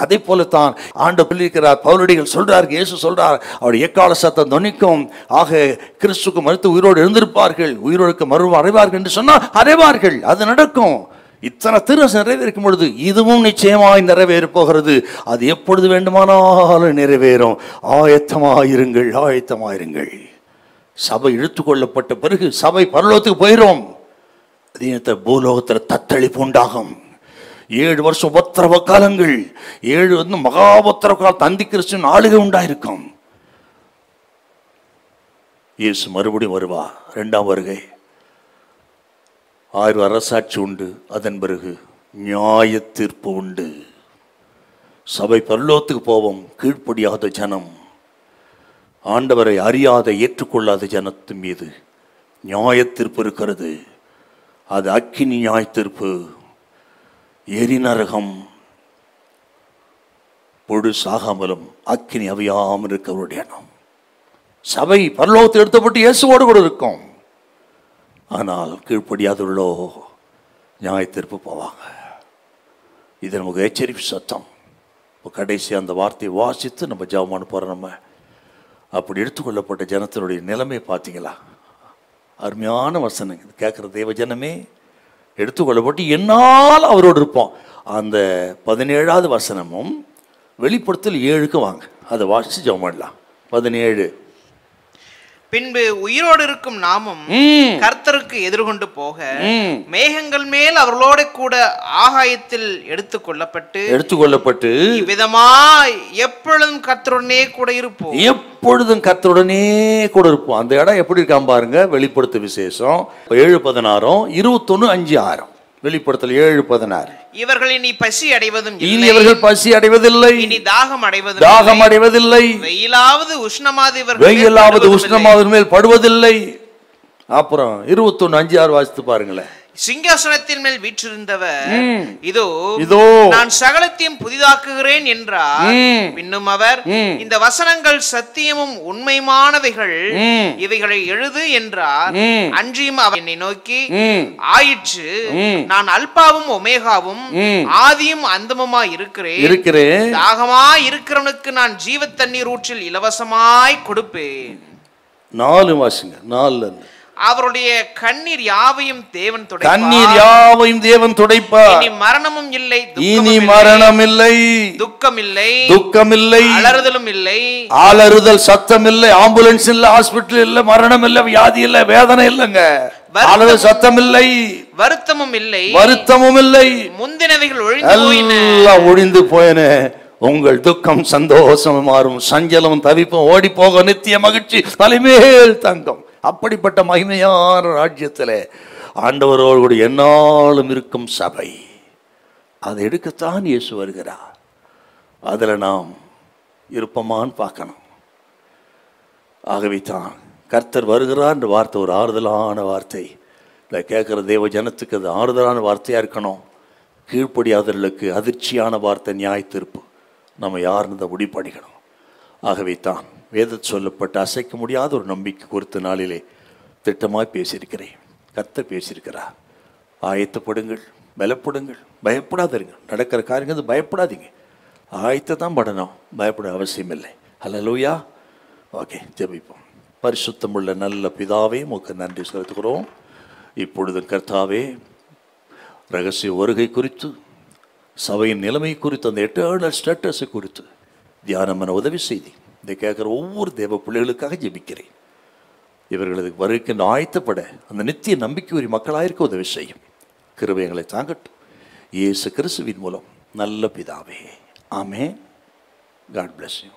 அதே போலத்தான் ஆண்டு சொல்லியிருக்கிறார். பவுலடிகள் சொல்றார்கள், இயேசு சொல்றார், அவர் எக்கால சத்தம் தொனிக்கும். ஆக கிறிஸ்துக்கு மறுத்து உயிரோடு எழுந்திருப்பார்கள், உயிரோடுக்கு மறுபடியும் அடைவார்கள் என்று சொன்னால் அடைவார்கள். அது நடக்கும். இத்தனை திருவசனம் நிறைவேறும் பொழுது இதுவும் நிச்சயமாய் நிறைவேறப் போகிறது. அது எப்பொழுது வேண்டுமானாலும் நிறைவேறும். ஆயத்தமாயிருங்கள், ஆயத்தமாயிருங்கள். சபை இழுத்துக்கொள்ளப்பட்ட பிறகு சபை பரலோகத்துக்கு போயிடும். அதே பூலோகத்தில் தத்தளிப்பு உண்டாகும். 7 வருஷம் உபத்திரவ காலங்கள், 7 மகா உபத்திரவ கால தந்தி கிறிஸ்துவின் ஆளுகை உண்டாயிருக்கும். இயேசு மறுபடியும் வருவார். 2ஆம் வருகை. 1000 அரசாட்சி உண்டு. அதன் பிறகு நியாய தீர்ப்பு உண்டு. சபை பரலோகத்துக்கு போவோம். கீழ்ப்படியாத ஜனம், ஆண்டவரை அறியாத ஏற்றுக்கொள்ளாத ஜனத்தின் மீது நியாய தீர்ப்பு இருக்கிறது. அது அக்கினி நியாய தீர்ப்பு. எரி நரகம், பொடு சாகாமலும் அக்கினி அவியாமல் இருக்கிறவருடைய இடம். சபை பரலோகத்தை எடுத்தப்பட்டு இயேசுவோடு கூட இருக்கும். ஆனால் கீழ்ப்படியாதுள்ளோ நியாய தீர்ப்பு போவாங்க. இது நமக்கு எச்சரிப்பு சத்தம். இப்போ கடைசி அந்த வார்த்தையை வாசித்து நம்ம ஜெபமான போகிறோம். நம்ம அப்படி எடுத்துக்கொள்ளப்பட்ட ஜனத்தினுடைய நிலைமை பார்த்தீங்களா? அருமையான வசனம். இது கேட்குற தேவஜனமே எடுத்துக்கொள்ளப்பட்டு என்னால் அவரோடு இருப்போம். அந்த 17வது வசனமும் வெளிப்படுத்தல் 7க்கு வாங்க, அதை வாசிச்சு ஜெபம் பண்ணலாம். 17. பின்பு உயிரோடு இருக்கும் நாமும் கர்த்தருக்கு எதிர்கொண்டு போக மேகங்கள் மேல் அவர்களோட கூட ஆகாயத்தில் எடுத்துக்கொள்ளப்பட்டு இவ்விதமாய் எப்பொழுதும் கர்த்தருடனே கூட இருப்போம். எப்பொழுதும் கர்த்தருடனே கூட இருப்போம். அந்த இடம் எப்படி இருக்கான் பாருங்க. வெளிப்படுத்த விசேஷம் 7:16, 21:5-6. வெளிப்படுத்தல் 7:16. இவர்கள் இனி பசி அடைவதும் இனி இவர்கள் பசி அடைவதில்லை, இனி தாகம் அடைவதில்லை, வெயிலாவது உஷ்ணமாவது மேல் படுவதில்லை. அப்புறம் 21:5-6 வாசித்து பாருங்களேன். சிங்காசனத்தின் மேல் வீற்றிருந்தவர் இதோ நான் சகலத்தையும் புதிதாக்குகிறேன் என்றார். பின்னும் அவர், இந்த வசனங்கள் சத்தியமும் உண்மையுமானவைகள், இவைகளை எழுது என்றார். அன்றியும் அவர் என்னை நோக்கி, ஆயிற்று, நான் அல்பாவும் ஒமேகாவும் ஆதியும் அந்தமுமாய் இருக்கிறேன். தாகமாய் இருக்கிறவனுக்கு நான் ஜீவ தண்ணீர் ஊற்றில் இலவசமாய் கொடுப்பேன். 4 வாசிங்க. 4. அவருடைய கண்ணீர் யாவையும் தேவன் துடைப்பார். இனி மரணமும் இல்லை, மரணம் இல்லை, துக்கம் இல்லை, அலறுதல் சத்தம் இல்லை, ஆம்புலன்ஸ் இல்ல, ஹாஸ்பிட்டல் இல்ல, மரணம் இல்ல, வியாதி இல்ல, வேதனை இல்லங்க, அலறுதல் சத்தம் இல்லை, வருத்தமும் இல்லை, முந்தினவைகள் ஒழிந்து போயின. உங்கள் துக்கம் சந்தோஷம் மாறும், சஞ்சலம் தவிப்பும் ஓடி போக நித்திய மகிழ்ச்சி தலைமேல் தங்கம். அப்படிப்பட்ட மகிமையான ராஜ்யத்தில் ஆண்டவரோடு கூட என்னாலும் இருக்கும் சபை, அதை எடுக்கத்தான் இயேசு வருகிறார். அதில் நாம் இருப்போமான்னு பார்க்கணும். ஆகவே தான் கர்த்தர் வருகிறார் என்ற வார்த்தை ஒரு ஆறுதலான வார்த்தை. இதை கேட்குற தேவ ஜனத்துக்கு அது ஆறுதலான வார்த்தையாக இருக்கணும். கீழ்ப்படியாதவர்களுக்கு அதிர்ச்சியான வார்த்தை, நியாய தீர்ப்பு. நம்ம யாருன்னு முடிவு பண்ணிக்கணும். ஆகவே தான் வேதத்தில் சொல்லப்பட்ட அசைக்க முடியாத ஒரு நம்பிக்கை குறித்த நாளிலே திட்டமாய் பேசியிருக்கிறேன். கர்த்தர் பேசியிருக்கிறார். ஆயத்தப்படுங்கள், பலப்படுங்கள், பயப்படாதீங்க. நடக்கிற காரியங்கள் பயப்படாதீங்க, ஆயத்தை தான் படணும், பயப்பட அவசியம் இல்லை. ஹல்லேலூயா. ஓகே, ஜெபிப்போம். பரிசுத்தமுள்ள நல்ல பிதாவே, உமக்கு நன்றி செலுத்துகிறோம். இப்பொழுது கர்த்தாவே, ரகசிய வருகை குறித்து, சபையின் நிலைமை குறித்து, அந்த எட்டர்னல் ஸ்டேட்டஸை குறித்து தியானமான உதவி செய்தி இதை கேட்குற ஒவ்வொரு தேவ பிள்ளைகளுக்காக ஜெபிக்கிறேன். இவர்களது வருகைக்கு ஆயத்தப்பட அந்த நித்திய நம்பிக்கையுரிய மக்களாயிருக்க உதவி செய்யும். கிருபைகளை தாங்கட்டும். இயேசு கிறிஸ்துவின் மூலம் நல்ல பிதாவே, ஆமென். God bless you.